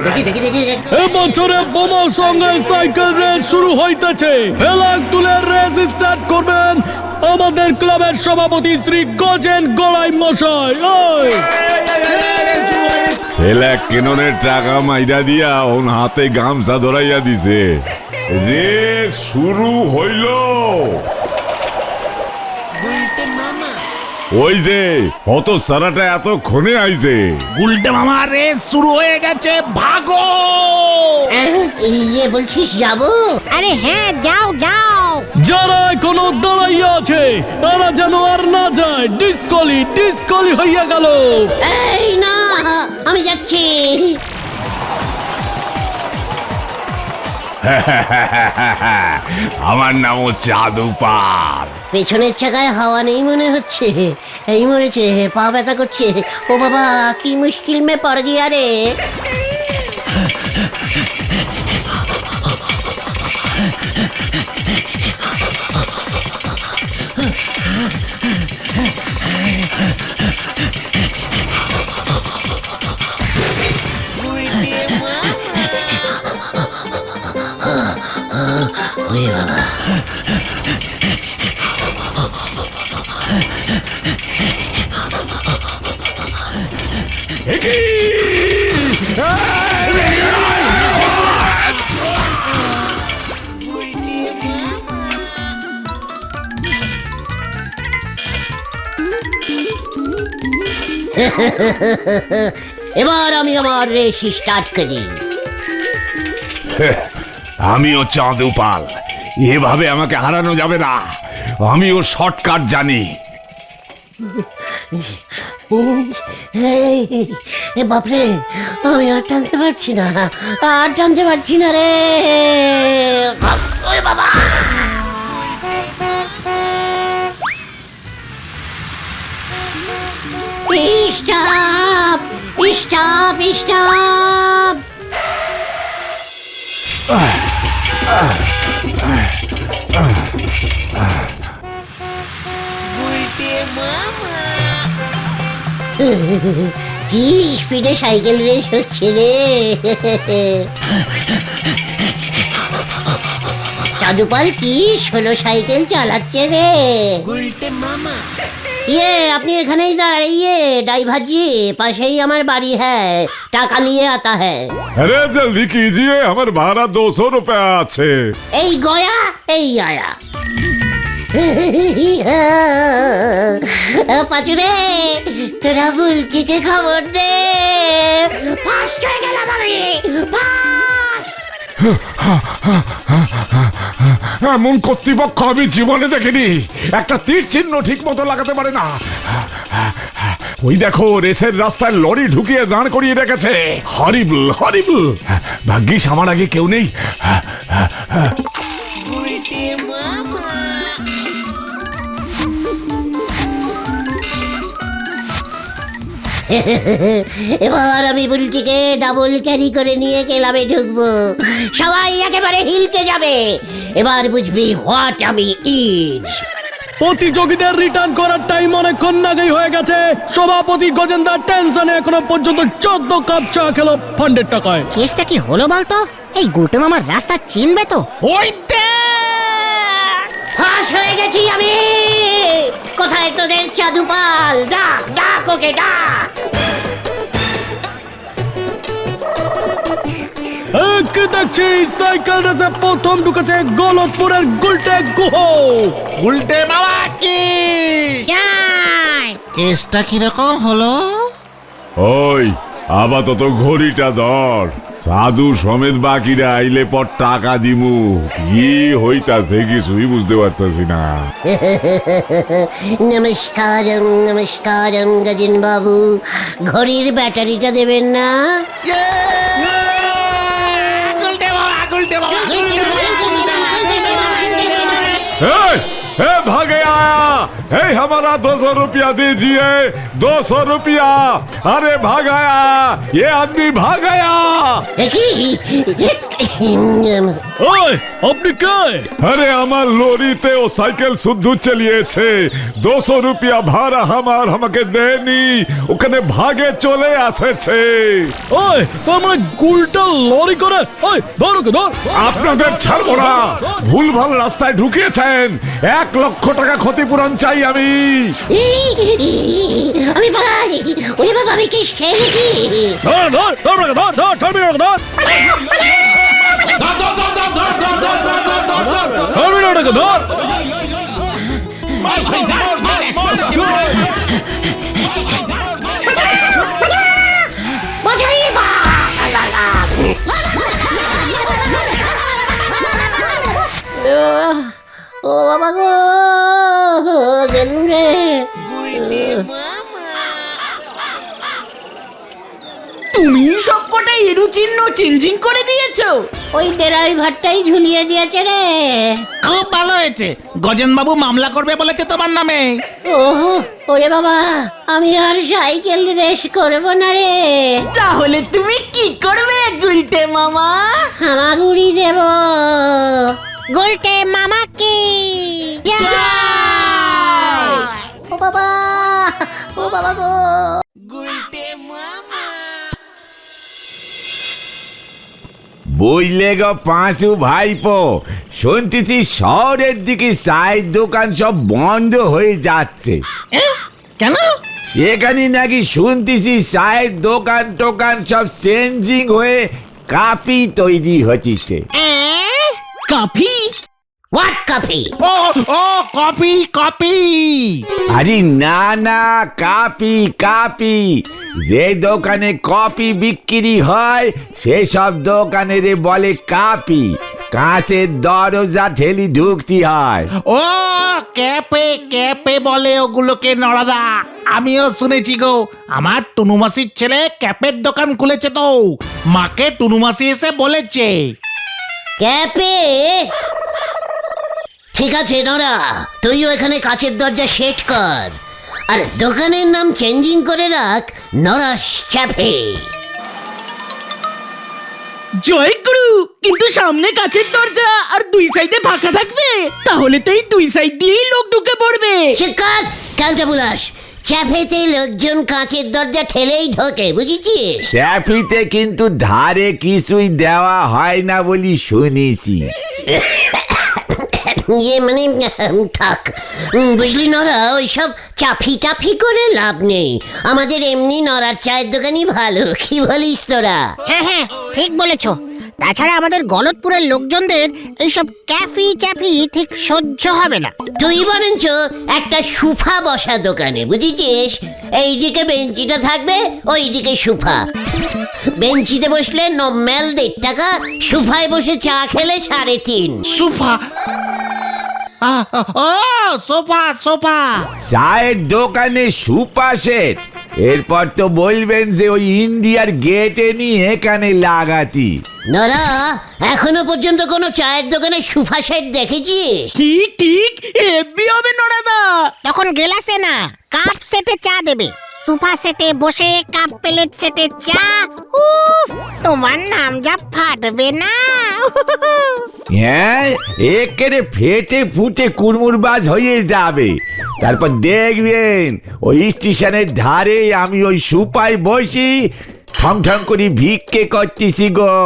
দেখি দেখি দেখি দেখি। এবছরে বোমার সঙ্গে সাইকেল রেস শুরু হইতেছে। ফেলাক তুলের রেস স্টার্ট করবেন আমাদের ক্লাবের সভাপতি শ্রী গজেন গড়াই মশাই। ওই এলা কেননের টাকা মাইরা দিয়া ওন হাতে গামছা ধরাইয়া দিছে। রেস শুরু হইল। ওই যে অত সারাটা এতক্ষণে আইছে। গুলটে মামা রেস শুরু হয়ে গেছে, ভাগো। ইয়ে বলছিস যাবো? আরে হ্যাঁ, যাও যাও। যারা এখনো দাঁড়াইয়া আছে তারা যেন আর না যায়। ডিসকলি হইয়া গেল। এই না, আমি যাচ্ছি। আমার নাম হচ্ছে চাঁদুপাল। পেছনের চাকায় হাওয়া নেই মনে হচ্ছে। এই মরেছে, পা ব্যথা করছে। ও বাবা, কি মুশকিল মে পড় গিয়া রে। ওরে বাবা, এবার আমি আমার রেস স্টার্ট করি। আমিও চাঁদুপাল, এভাবে আমাকে হারানো যাবে না। আমিও শর্টকাট জানি। এ বাপরে, আমি আর টানতে পারছি না, আর টানতে পারছি না রে। ওরে বাবা, স্টপ স্টপ স্টপ। কি স্পিডে সাইকেল রেস হচ্ছে রে। চাঁদুপাল কি সোলো সাইকেল চালাচ্ছে রে। ইয়ে, আপনি এখানেই দাঁড়িয়ে। ড্রাইভার জি, পাশেই আমার বাড়ি হ্যাঁ, টাকা নিয়ে आता है। अरे जल्दी कीजिए, हमारे भाड़ा 200 रुपया আছে। এই গয়া, এই আয়া। পাচুরে, তোরা বুলটিকে খবর দে। ফার্স্ট হয়ে গেলাম আমি, ফার্স্ট। এমন কর্তৃপক্ষ আমি জীবনে দেখিনি। একটা তীর চিহ্ন ঠিক মতো লাগাতে পারে না। ওই দেখো, রেসের রাস্তায় লরি ঢুকিয়ে দাঁড় করিয়ে রেখেছে। হরিবল হরিবল। ভাগ্যিস আমার আগে কেউ নেই। এবার আমি বুলটিকে ডাবল ক্যারি করে নিয়ে ক্লাবে ঢুকবো। সবাই একেবারে হিলকে যাবে। এবার বুঝবি হোয়াট আমি ইজ। প্রতিযোগীদের রিটার্ন করার টাইম অনেকক্ষণ আগেই হয়ে গেছে। সভাপতি গজেন্দার টেনশনে এখনো পর্যন্ত 14 কাপ চা খেলো ফান্ডের টাকায়। কেসটা কি হলো বলতো? এই গুলটে মামার রাস্তা চিনবে তো? ওই ফাঁস হয়ে গেছি আমি। কোথায় তোদের চাঁদুপাল? ডাক ডাক ওকে ডাক। কি দেখছি, সাইকেল রেসে প্রথম ঢুকেছে গলতপুরের গুলটে গুহ। গুলটে মামা কি কেসটা কিরকম হলো? ওই আপাতত ঘড়িটা ধর। সাধু সমেত বাকিরা আইলে পর টাকা দিমু। কি হইতাছে কিছুই বুঝতে পারতাছি না। নমস্কারম নমস্কারম গজেন বাবু, ঘড়ির ব্যাটারিটা দেবেন না? भागे आया। हमारा 200 रुपया दीजिए, 200 रुपया। अरे भागाया, ये आदमी भागाया। ওই আপনি কে? अरे আমার লরিতে ও সাইকেল শুদ্ধ চালিয়েছে, 200 রুপিয়া ভাড়া আমার আমাকে দেনি, ওখানে ভাগে চলে আসেছে। ওই তোমার গুলটা লরি করে, ওই ধর ওকে ধর। আপনাদের ছাড়বো না, ভুলভাল রাস্তায় ঢুকিয়েছেন, 1 লক্ষ টাকা ক্ষতিপূরণ চাই আমি। আমি পালাই, ওরে বাবা আমি কিস খেয়ে গেছি। ধর ধর ধর ওকে ধর ধর ধর ধর ধর ওকে ধর। ও বাবা গো, গেলুম রে। তুমি সব কটা এরু চিহ্ন চেঞ্জিং করে দিয়েছো? ওই ড্রাইভারটাই ঝুলিয়ে দিয়েছে রে। খুব ভালো হয়েছে, গজেন বাবু মামলা করবে বলেছে তোমার নামে। ওরে বাবা, আমি আর সাইকেল রেস করবো না রে। তাহলে তুমি কি করবে গুলটে মামা? হামাগুড়ি দেব। গুলটে মামা কি ও বাবা, ও বাবা গো। বুঝলে গো পাঁচু ভাইপো, শুনতেছি শহরের দিকে চায়ের দোকান সব বন্ধ হয়ে যাচ্ছে। কেন? সেখানে নাকি শুনতেছি চায়ের দোকান টোকান সব চেঞ্জিং হয়ে কাপি তৈরি হচ্ছে। কফি? What coffee? ও ও কফি কফি। আরে না না, কাপি কাপি। যে দোকানে কফি বিক্রি হয় সেসব দোকানের বলে কাপি, কাঁচের দরজা ঠেলি ঢুকতে হয়। ও ক্যাপে ক্যাপে বলে ওগুলোকে নড়াদা, আমিও শুনেছি গো। আমার টুনুমাসির ছেলে ক্যাপের দোকান খুলেছে তো, মাকে টুনুমাসি এসে বলেছে। ক্যাপে? ঠিক আছে নোরা, তুইও এখানে কাচের দরজা সেট কর, আর দোকানের নাম চেঞ্জিং করে রাখ নরাস ক্যাফে। জয় গুরু, কিন্তু সামনে কাছের দরজা আর দুই সাইডে ফাঁকা থাকবে, তাহলে তো এই দুই সাইড দিয়েই লোক ঢুকে পড়বে। শিকার কালটা বুলাস, ক্যাফেতে লোকজন কাঁচের দরজা ঠেলেই ঢোকে, বুঝেছিস? স্যাফিতে কিন্তু ধারে কিছুই দেওয়া হয় না বলি শুনেছি। ইয়ে মানে থাক, বুঝলি নরা, ওইসব চাফি টাফি করে লাভ নেই, আমাদের এমনি নরার চায়ের দোকানই ভালো, কি বলিস তোরা? হ্যাঁ হ্যাঁ ঠিক বলেছো। তাছাড়া আমাদের গলতপুরের লোকজনদের এইসব ক্যাফি চ্যাফি ঠিক সহ্য হবে না। তুই বরঞ্চ একটা সুফা বসা দোকানে, বুঝেছিস? এইদিকে বেঞ্চিটা থাকবে, ওইদিকে সুফা। বেঞ্চিতে বসলে নর্মাল 1.5 টাকা, সুফায় বসে চা খেলে 3.5। সোফা? ও সোফা সোফা। চায়ের দোকানে সুপা সেট, এরপর তো বলবেন যে ওই ইন্ডিয়ার গেটে নিয়ে এখানে লাগাতি। নরা, এখনো পর্যন্ত কোনো চায়ের দোকানে সুফা সেট দেখেছিস? ঠিক ঠিক, হেব্বি হবে নড়াদা। তখন গেলাসে না, কাপ সেটে চা দেবে, সোফা সেটে বসে কাপ প্লেট সেটে চা। উফ, তোমার নাম যা ফাটবে না। হ্যাঁ, একেরে ফেটে ফুটে কুড়মুড়বাজ হয়ে যাবে। তারপর দেখবেন ওই স্টেশনের ধারে আমি ওই সুপায় বসি ঠং ঠং করে ভিক্ষে করতেছি গো।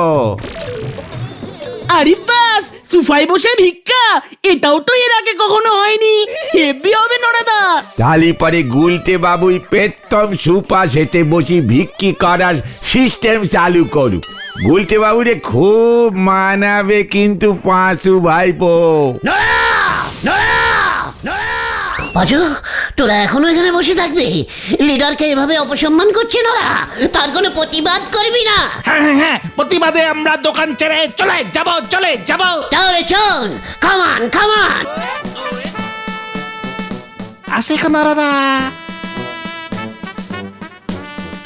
আরে বাস, সুফায় বসে ভিক্ষা, এটাও তো এর আগে কখনো হয়নি, হেব্বি হবে নড়াদা। তালি পরে গুলটে বাবুই পেতম সুপা সেটে বসি ভিক্ষি করার সিস্টেম চালু করুক। গুলটে বাবুরে খুব মানাবে কিন্তু পাঁচু ভাইপো। পাঁচু, তোরা এখনো এখানে বসে থাকবি? লিডারকে এভাবে অপসম্মান করছে নোরা, তার কোনো প্রতিবাদ করবি না? হ্যাঁ হ্যাঁ হ্যাঁ, প্রতিবাদে আমরা দোকান ছেড়ে চলে যাব। তাহলে চল, কামান কামান। আসে কানারাদা।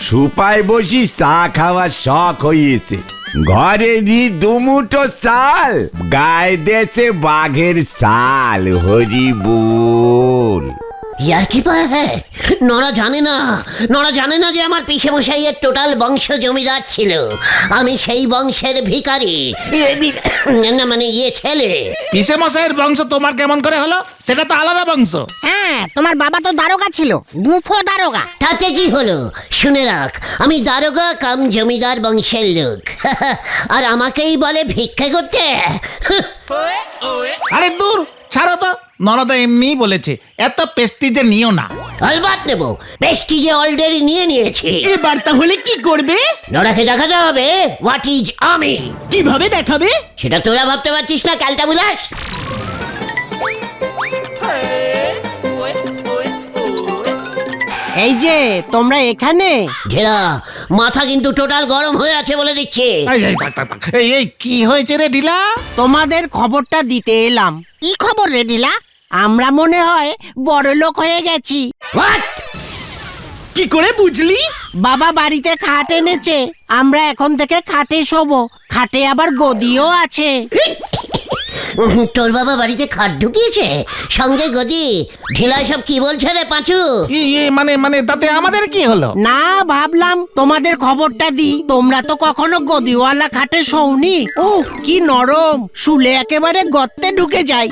সুপায় বসি চা খাওয়ার শখ হয়েছে, ঘরে নি দুমুটো চাল, গায়ে দেশে বাঘের চাল, হরি বল। यार की पाया है নড়া জানে না যে আমার পিসে মশাইয়ের টোটাল বংশ জমিদার ছিল। আমি সেই বংশের ভিখারি না মানে ছেলে। পিসে মশাইয়ের বংশ তোমার কেমন করে হলো? সেটা তো আলাদা বংশ। হ্যাঁ, তোমার বাবা তো দারোগা ছিল, বুফো দারোগা। তাতে কি হলো? শুনে রাখ, আমি দারোগা কাম জমিদার বংশের লোক। আর আমাকেই বলে ভিক্ষা করতে। আরে দূর, ছাড়ো তো, নরদা এমনিই বলেছে, এত পেস্টিজে নিও না। আলবাত নেব, প্রেস্টিজে অলরেডি নিয়েছি। এবার তাহলে কি করবে? নরাকে দেখাতে হবে হোয়াট ইজ আমি। কিভাবে দেখাবে? সেটা তোরা ভাবতে পারছিস না ক্যালটা বুলাস? এই যে তোমরা এখানে, ঘেরা মাথা কিন্তু টোটাল গরম হয়ে আছে বলে দিচ্ছি। এই, থাক, থাক, থাক। এই কি হয়েছে রে ঢিলা? তোমাদের খবরটা দিতে এলাম। কি খবর রে ঢিলা? আমরা মনে হয় বড় লোক হয়ে গেছি। হোয়াট? কি করে বুঝলি? বাবা বাড়িতে খাট এনেছে, আমরা এখন থেকে খাটে শোবো। খাটে আবার গদিও আছে। তোর বাবা বাড়িতে খাট ঢুকিয়েছে, সঙ্গে গদি? ঢিলা সব কি বলছে রে পাঁচু? মানে তাতে আমাদের কি হলো? না, ভাবলাম তোমাদের খবরটা দি। তোমরা তো কখনো গদিওয়ালা খাটে শোওনি। উফ, কি নরম, শুলে একেবারে গর্তে ঢুকে যায়।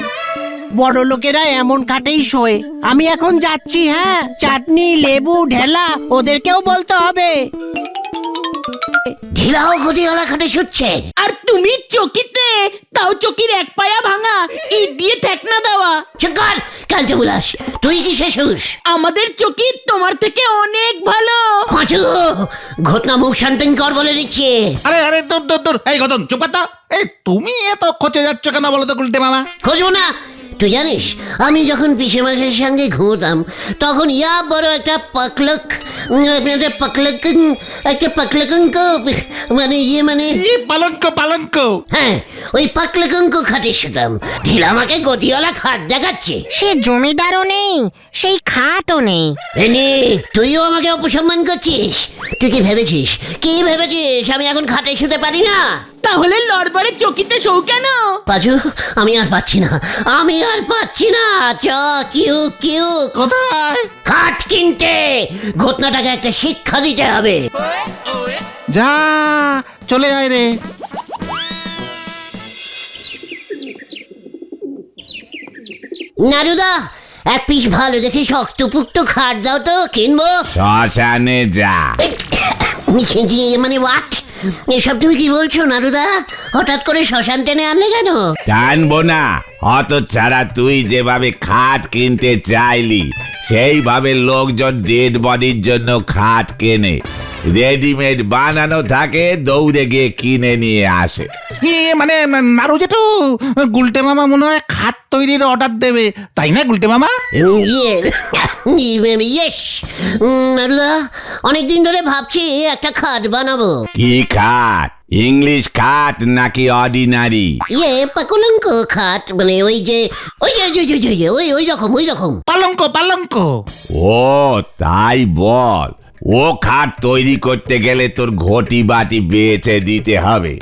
বড় লোকেরা এমন খাটেই শোয়। আমি এখন যাচ্ছি। হ্যাঁ, চাটনি, লেবু, ঢেলা ওদেরকেও বলতে হবে। ঢিলাও গদিওয়ালা খাটে শুচ্ছে। আর তুমি চকিতে, তাও চকির এক পায়া ভাঙা, ইট দিয়ে ঠেকনা দেওয়া। চুপ কর ক্যালটা বুলাস, তুই কি শেষুস? আমাদের চকি তোমার থেকে অনেক ভালো। পাঁচু, ঘটনা মুখ শান্তিং কর বলে দিচ্ছি। আরে দূর, এই গতন চুপ কর তো। এই তুমি এত খচে যাচ্ছ কেন বলো তো গুলটে মামা? খোঁজবো না? তুই জানিস আমি যখন পিসে মাসের সঙ্গে ঘুমতাম তখন ইয়া বড় একটা পাকলকঙ্ক মানে পালঙ্ক। হ্যাঁ, ওই পাকলকঙ্ক খাটে শুতাম। ঢিলা আমাকে গদিওয়ালা খাট দেখাচ্ছে। সে জমিদারও নেই, সেই খাটও নেই। রেনি, তুইও আমাকে অপসম্মান করছিস। তুই কি ভেবেছিস আমি এখন খাটে শুতে পারি না? তাহলে লড়বড়ে চকিতে শো কেন? পাঁচু, আমি আর পাচ্ছি না। চ কিউ কোথায়? খাট কিনতে। ঘটনাটাকে একটা শিক্ষা দিতে হবে। যা চলে আয় রে। নারুদা, এক পিস ভালো দেখে শক্তপুক্ত খাট দাও তো, কিনবো। শ্মশানে যা। মানে হোয়াট? এসব তুমি কি বলছো নারুদা? হঠাৎ করে শ্মশান টেনে আনলে কেন? টানবো না, অত ছাড়া তুই যেভাবে খাট কিনতে চাইলি সেইভাবে লোকজন ডেড বডির জন্য খাট কেনে। রেডিমেড বানানো থাকে, দৌড়ে গিয়ে কিনে নিয়ে আসে। মানে নারু জেঠু, গুলটে মামা মনে হয় খাট তৈরির অর্ডার দেবে, তাই না গুলটে মামা? ইয়েস নারুদা, অনেকদিন ধরে ভাবছি একটা খাট বানাবো। কি খাট? ইংলিশ খাট নাকি অর্ডিনারি? পাকলঙ্ক খাট, মানে ওই রকম। পালঙ্ক। ও তাই বল। ও খাট তৈরি করতে গেলে তোর ঘটি বাটি বেচে দিতে হবে।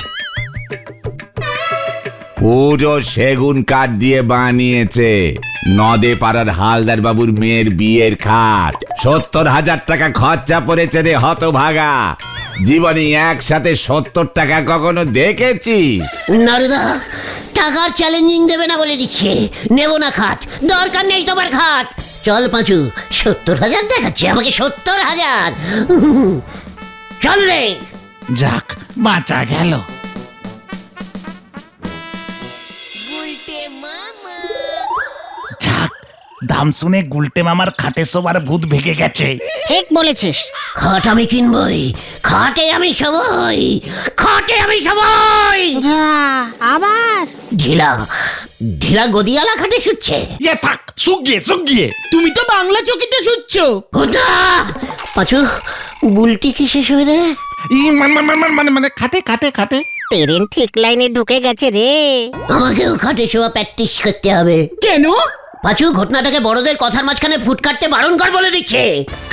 পুরো সেগুন কাঠ দিয়ে বানিয়েছে। নদে পাড়ার হালদার বাবুর মেয়ের বিয়ের খাট। 70,000 টাকা খরচা পড়েছে রে হতভাগা। জীবনে একসাথে 70 টাকা কখনো দেখেছিস? নারুদা, টাকার চ্যালেঞ্জিং দেবে না বলে দিচ্ছে। নেব না খাট, দরকার নেই তোমার খাট। চল পাঁচু, 70,000 দেখাচ্ছে আমাকে, 70,000। চল রে। যাক, বাঁচা গেল। যাক, দাম শুনে গুলটে মামার খাটে সবার ভূত ভেঙে গেছে। ঠিক বলেছিস। খাট আমি কিনবই, খাটে আমি সবই। যা, আবার ঢিলা গদিয়ালা খাটে শুচ্ছে। থাক, শুকিয়ে। তুমি তো বাংলা চকিতে শুচ্ছো। পাঁচু, বুলটি কি শেষ হবে রে? মানে খাটে। ট্রেন ঠিক লাইনে ঢুকে গেছে রে। আমাকেও খাটে শোয়া প্র্যাকটিস করতে হবে। কেন? পাঁচু ঘটনাটাকে বড়দের কথার মাঝখানে ফুট কাটতে বারণ কর বলে দিচ্ছে।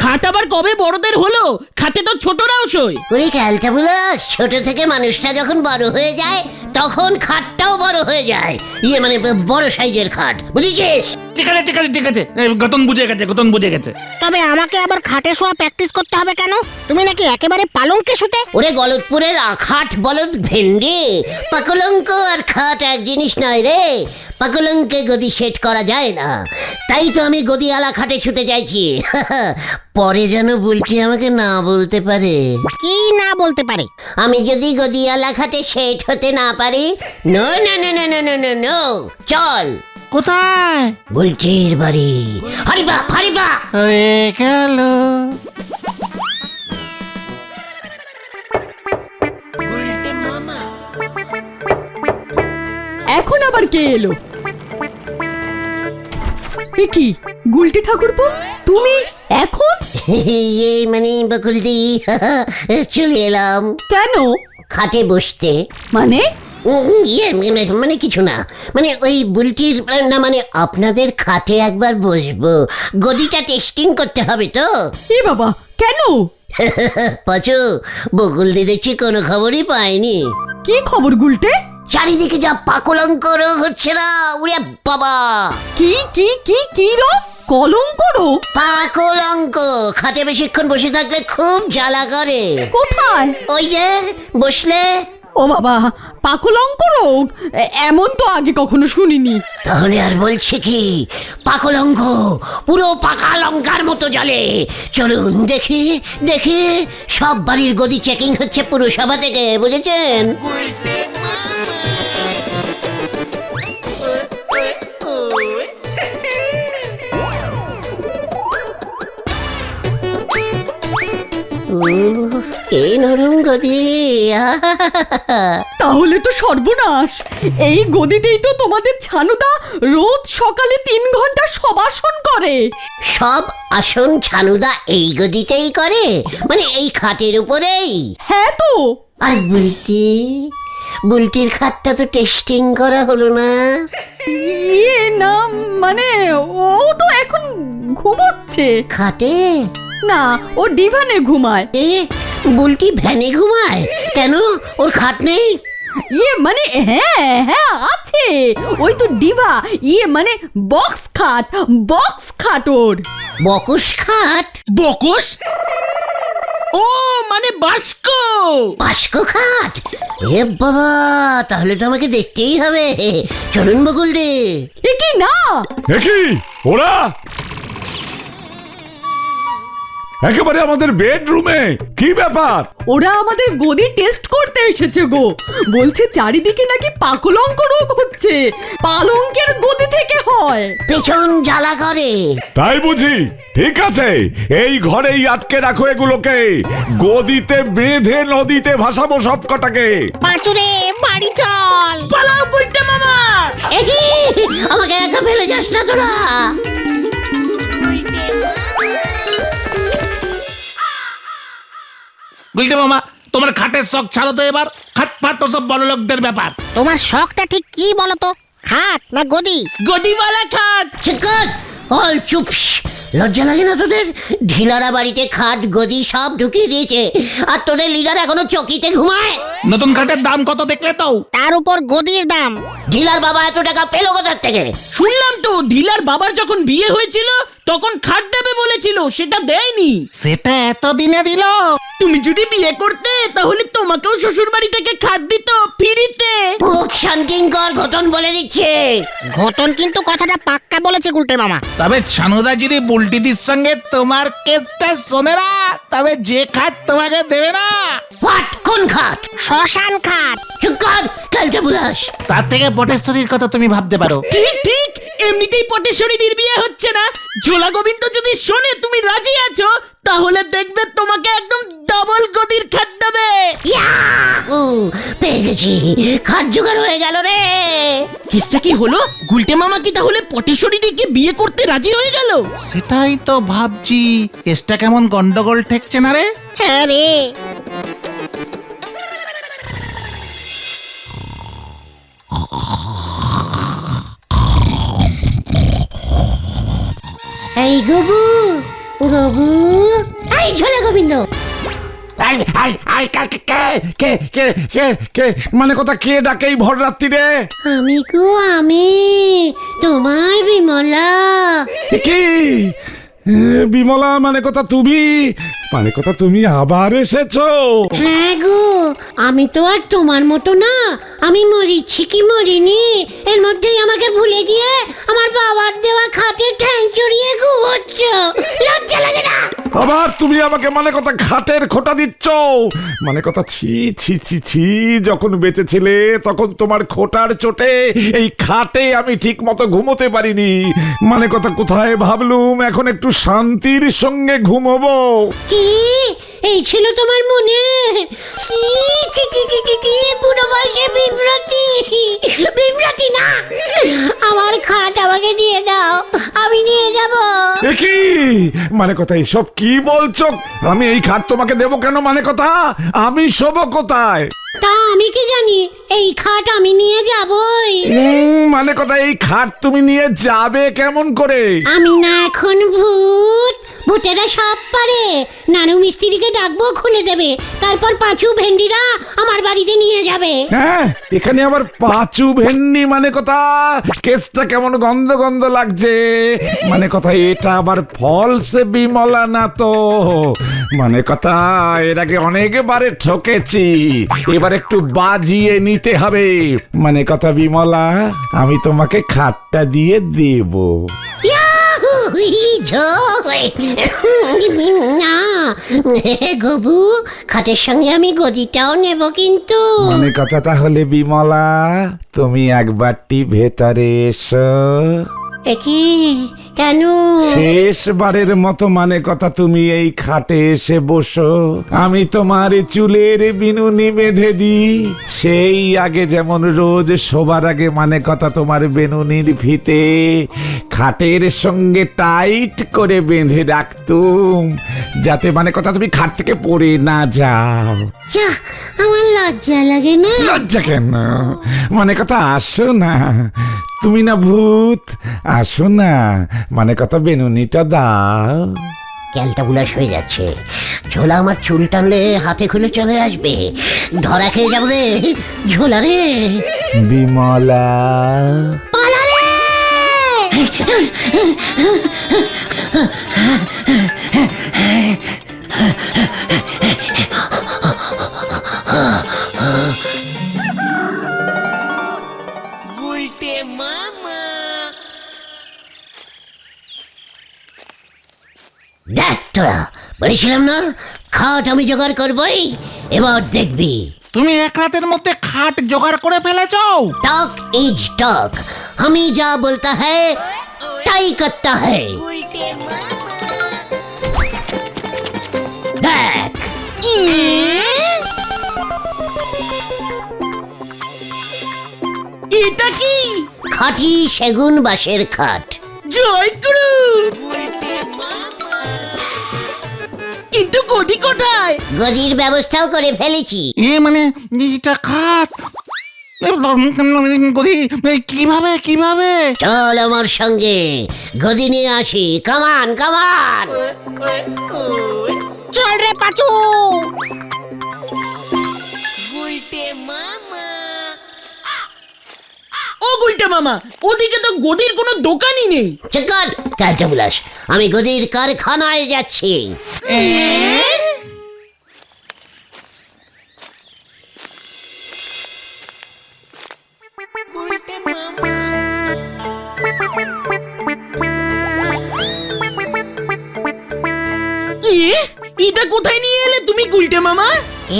খাট আবার কবে বড়দের হলো? খাটে তো ছোটরাও শোয়। ওরে ক্যালটা বুলাস, ছোট থেকে মানুষটা যখন বড় হয়ে যায় তখন খাটটাও বড় হয়ে যায়। ইয়ে মানে বড় সাইজের খাট, বুঝেছিস? ঠিক আছে ঠিক আছে ঠিক আছে, গতন বুঝে গেছে। তবে আমাকে আবার খাটে শোয়া প্র্যাকটিস করতে হবে কেন? তুমি নাকি একেবারে পালঙ্কে শুতে? ওরে গলতপুরের খাট বলদ ভেন্ডি, পাকলঙ্ক আর খাট এক জিনিস নয় রে। পাকলঙ্কে গদি সেট করা যায় না, তাই তো আমি গদিওয়ালা খাটে শুতে চাইছি। পরে যেন বুলটি আমাকে না বলতে পারে। কি না বলতে পারে? আমি যদি গদিওয়ালা খাটে সেট হতে না পারি, no no no no no no no, চল। কোথায়? বুলটির বাড়ি। হরিবা হরিবা হয়ে গেল। এখন আবার কে এলো? এ কি গুলটি ঠাকুরপো, তুমি এখন? ইয়ে মানে বকুলদি, চলে এলাম। কেন? খাটে বসতে। মানে? ইয়ে মানে কিছু না, মানে ওই বুলটির না মানে আপনাদের খাটে একবার বসবো, গদিটা টেস্টিং করতে হবে তো। এ বাবা, কেন? পাচু, বকুলদি দেখছি কোনো খবরই পায়নি। কি খবর গুলটে? চারিদিকে যা পাকলঙ্ক রোগ হচ্ছে না, উড়ে বাবা। কি কি কি কি রোগ? কলঙ্ক রোগ? পাকলঙ্ক, খাটে বেশিক্ষণ বসে থাকলে খুব জ্বালা করে। কোথায়? ওই যে বসলে। ও বাবা, পাকলঙ্ক রোগ? এমন তো আগে কখনো শুনিনি। তাহলে আর বলছে কি, পাকলঙ্ক পুরো পাকা লঙ্কার মতো জ্বলে। চলুন দেখি দেখি, সব বাড়ির গদি চেকিং হচ্ছে পুরসভা থেকে, বুঝেছেন? কে নরম গদি। তাহলে তো সর্বনাশ। এই গদিতেই তো তোমাদের ছানুদা রোজ সকালে 3 ঘন্টা সবাসন করে। সব আসন ছানুদা এই গদিতেই করে, মানে এই খাটের উপরেই? হ্যাঁ তো। আর বুলটি, বুলটির খাটটা তো টেস্টিং করা হলো না। ইয়ে না মানে ও তো এখন ঘুমোচ্ছে খাটে না, ও ডিভানে ঘুমায়। এ, বুলটি ভ্যানে ঘুমায় কেন? ওর খাট নেই? ইয়ে মানে হ্যাঁ হ্যাঁ আছে, ওই তো ডিভা, ইয়ে মানে বক্স খাট ওর। বকুশ খাট? বকস? ও মানে বাস্কো। বাস্কো খাট? এ বাবা, তাহলে তো আমাকে দেখতেই হবে। চলুন বকুল দে। এ কি না? কি ওরা একেবারে আমাদের বেডরুমে? কি ব্যাপার? ওরা আমাদের গদি টেস্ট করতে এসেছে গো। বলছে চারিদিকে নাকি পাকলঙ্ক রোগ হচ্ছে, পালঙ্কের গদি থেকে হয়। পেছন জ্বালা করে। তাই বুঝি? ঠিক আছে, এই ঘরেই আটকে রাখো এগুলোকে, গদিতে বেঁধে নদীতে ভাসাবো সব কটাকে। পাঁচুরে বাড়ি চল। পালাও বলতে মামা। একি, আমাকে একা ফেলে যাস না তোরা। গুলটে মামা, তোমার খাটের শখ ছাড়ো তো এবার। খাট ফাট তো সব বড় লোকদের ব্যাপার। তোমার শখটা ঠিক কি বলো তো? খাট না গদি? গদিওয়ালা খাট। চিকন অল চুপ। লজ্জা লাগে না তোদের? ঢিলারা বাড়িতে খাট গদি সব ঢুকিয়ে দিয়েছে, আর তোদের লিডার এখনো চকিতে ঘুমায়। নতুন খাটের দাম কত দেখলে তো? তার উপর গদির দাম। ঢিলার বাবা এত টাকা পেলো কোথার থেকে? শুনলাম তো ঢিলার বাবার যখন বিয়ে হয়েছিল তখন খাট দেবে বলেছিল, সেটা দেয়নি। সেটা এতদিনে দিল? তুমি যদি বিয়ে করতে তাহলে তোমাকেও শ্বশুর বাড়ি থেকে খাট দিত ফ্রিতে। মুখ শান্তিং কর, ঘটন বলে দিচ্ছে। ঘটন কিন্তু কথাটা পাক্কা বলেছে গুলটে মামা। তবে ছানুদা যদি বুলটিদির সঙ্গে তোমার কেসটা শোনে না, তবে যে খাট তোমাকে দেবে না। হোয়াট? কোন খাট? শ্মশান খাট। চুপ কর, কালকে বুলাস। তার থেকে পটেশ্বরীর কথা তুমি ভাবতে পারো। ঠিক ঠিক, এমনিতেই পটেশ্বরীর বিয়ে হচ্ছে না, ঝোলা গোবিন্দ যদি শোনে তুমি রাজি আছো তাহলে দেখবে তোমাকে একদম ডাবল গদির খাট দেবে। ইয়াহু! পেয়ে গেছি, খাট জোগাড় হয়ে গেল রে। কেসটা কি হলো? গুলটে মামা কি তাহলে পটেশ্বরীকে বিয়ে করতে রাজি হয়ে গেল? সেটাই তো ভাবছি, কেসটা কেমন গন্ডগোল ঠেকছে না রে? হ্যাঁ রে। গবু গবু এই ঝোলা গোবিন্দ কে মানে কথা কে ডাকে এই ভর রাত্রি রে? আমি গো আমি তোমার বিমলা। কি বিমলা মানে কথা তুমি? মানে কথা তুমি আবার এসেছো? হ্যাঁ গো, আমি তো আর তোমার মতো না। আমি মরিছি কি মরিনি, এর মধ্যেই আমাকে ভুলে গিয়ে আমার বাবার দেওয়া খাটে ঠ্যাং চড়িয়ে ঘুমোচ্ছ। লজ্জা লাগে না? আবার তুমি আমাকে মানে কথা খাটের খোটা দিচ্ছ? মানে কথা ছি ছি ছি ছি, যখন বেঁচে ছিলে তখন তোমার খোটার চোটে এই খাটে আমি ঠিক মতো ঘুমোতে পারিনি। মানে কথা কোথায় ভাবলুম এখন একটু শান্তির সঙ্গে ঘুমোবো। কি এই ছিল তোমার মনে? ছি ছি ছি ছি ছি ছি, বুড়ো বয়সে বিভ্রাতি। বিভ্রাতি না, আমার খাট আমাকে দিয়ে দাও, আমি নিয়ে যাব। এ কি মানে কথা এসব কি বলছো? আমি এই খাট তোমাকে দেবো কেন? মানে কথা আমি শোবো কোথায়? তা আমি কি জানি, এই খাট আমি নিয়ে যাবই। মানে কথা এই খাট তুমি নিয়ে যাবে কেমন করে? আমি না এখন ভূত, ভূতেরা সব পারে। নানু মিস্ত্রিকে ডাকবো, খুলে দেবে, তারপর পাঁচু ভেন্ডিরা আমার বাড়িতে নিয়ে যাবে। হ্যাঁ, এখানে আবার পাঁচু ভেন্ডি মানে কথা? কেসটা কেমন গন্ধ গন্ধ লাগছে। মানে কথা এটা আবার ফলস বিমলা না তো? মানে কথা এর আগে অনেকবারে ঠকেছি, এবার একটু বাজিয়ে নিতে হবে। মানে কথা বিমলা, আমি তোমাকে খাটটা দিয়ে দেব। ইয়াহু, না গবু, খাটের সঙ্গে আমি গদিটাও নেব কিন্তু। মানে কথা তাহলে বিমলা তুমি একবারটি ভেতরে এসো। কি কেন? শেষবারের মতো মানে কথা তুমি এই খাটে এসে বসো, আমি তোমার চুলের বিনুনি বেঁধে দিই। সেই আগে যেমন রোজ শোবার আগে মানে কথা তোমার বেনুনির ফিতে খাটের সঙ্গে টাইট করে বেঁধে রাখতুম, যাতে মানে কথা তুমি খাট থেকে পড়ে না যাও। যা, আমার লজ্জা লাগে না। লজ্জা কেন? মানে কথা আসো না, তুমি না ভূত, আসো না। মানে কথা বেনুনিটা দাও। ক্যালটা বুলাস হয়ে যাচ্ছে। ঝোলা আমার চুল টানলে হাতে খুলে চলে আসবে, ধরা খেয়ে যাবো রে ঝোলা রে। বিমলা পালা রে! দেখ তোরা, বলেছিলাম না খাট আমি জোগাড় করবই, এবার দেখবি। তুমি এক রাতের মধ্যে খাট জোগাড় করে ফেলেছ? टॉक इज टॉक, हम ही जा बोलता है टाई करता है। देख এটা কি? খাঁটি সেগুন বাঁশের খাট। জয় গুরু। কিন্তু গদি কোথায়? গদির ব্যবস্থাও করে ফেলেছি। মানে এটা খাট গদি, কিভাবে কিভাবে? চল আমার সঙ্গে, গদি নিয়ে আসি। কামান কামান। চল রে পাচু। ও গুলটে মামা, ওদিকে তো গদির কোনো দোকানই নেই। চল ক্যালটা বুলাস, আমি গদির কারখানায় যাচ্ছি। এটা কোথায় নিয়ে এলে তুমি গুলটে মামা?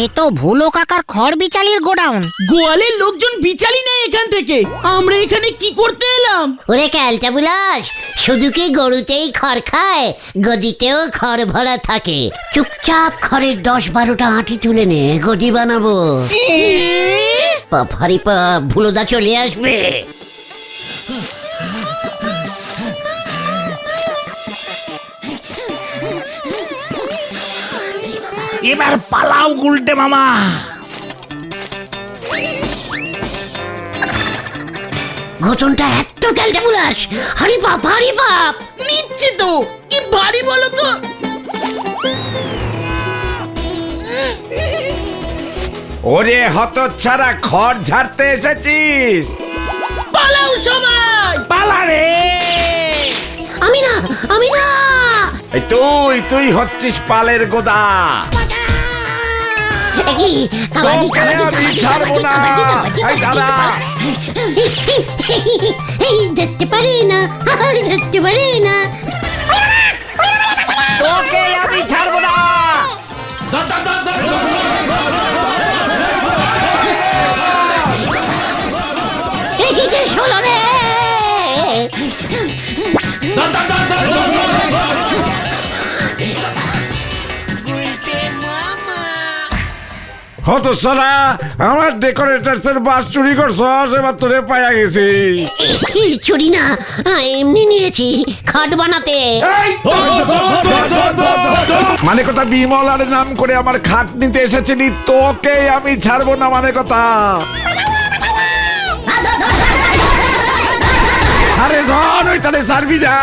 এ তো ভুলো কাকার খড় বিচালির গোডাউন। গোয়ালের লোকজন বিচালি নেই এখান থেকে, আমরা এখানে কি করতে এলাম? ওরে ক্যালটা বুলাস, শুধু কি গরুতেই খড় খায়, গদিতেও খড় ভরা থাকে। চুপচাপ খড়ের 10-12টা আঁটি তুলে নে, গদি বানাবো। পাপ হারি পাপ, ভুলোদা চলে আসবে। এবার পালাও গুলটে মামা। ঘটনটা এত ক্যালটা বুলাস, হারি পাপ হারি পাপ। নিচ্ছে তো, কি ভারী বলো তো। ওরে হতচ্ছাড়া, খড় ঝাড়তে এসেছিস? পালাও সবাই, পালা রে। আমি না, আমি না। এই তুই হচ্ছিস পালের গোদা। কি কাবাডি তোকে কাবাডি আমি কাবাডি ছাড়বো না। এই দাঁড়া। এই দেখতে পারে না, দেখতে পারে না। তোকে আমি ছাড়বো না। শোনো রে, হতচ্ছাড়া, আমার ডেকোরেটার্স এর বাস চুরি করছস, এবার তোরে পাইয়া গেছি। চুরি না, এমনি নিয়েছি খাট বানাতে। মানে কথা, বিমলার নাম করে আমার খাট নিতে এসেছিলি, তোকে আমি ছাড়বো না মানে কথা। আরে ধর, ওইটারে ছাড়বি না।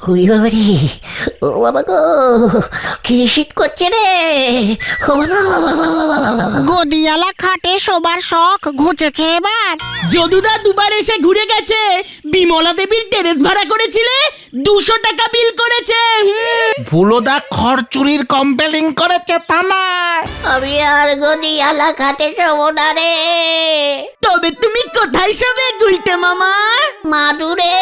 হুই বাবা রে, ও বাবা গো, কি শীত করছে রে। ও বাবা, গদিয়ালা খাটে শোবার শখ ঘুচেছে এবার। যদুদা দুবার এসে ঘুরে গেছে। বিমলা দেবীর টেরেস ভাড়া করেছিলে, 200 টাকা বিল করেছে। ভুলোদা খড় চুরির কমপ্লেইন করেছে থানায়। আমি আর গদিয়ালা খাটে শোবো না রে। তবে তুমি কোথায় শোবে গুলটে মামা? মাদুরে।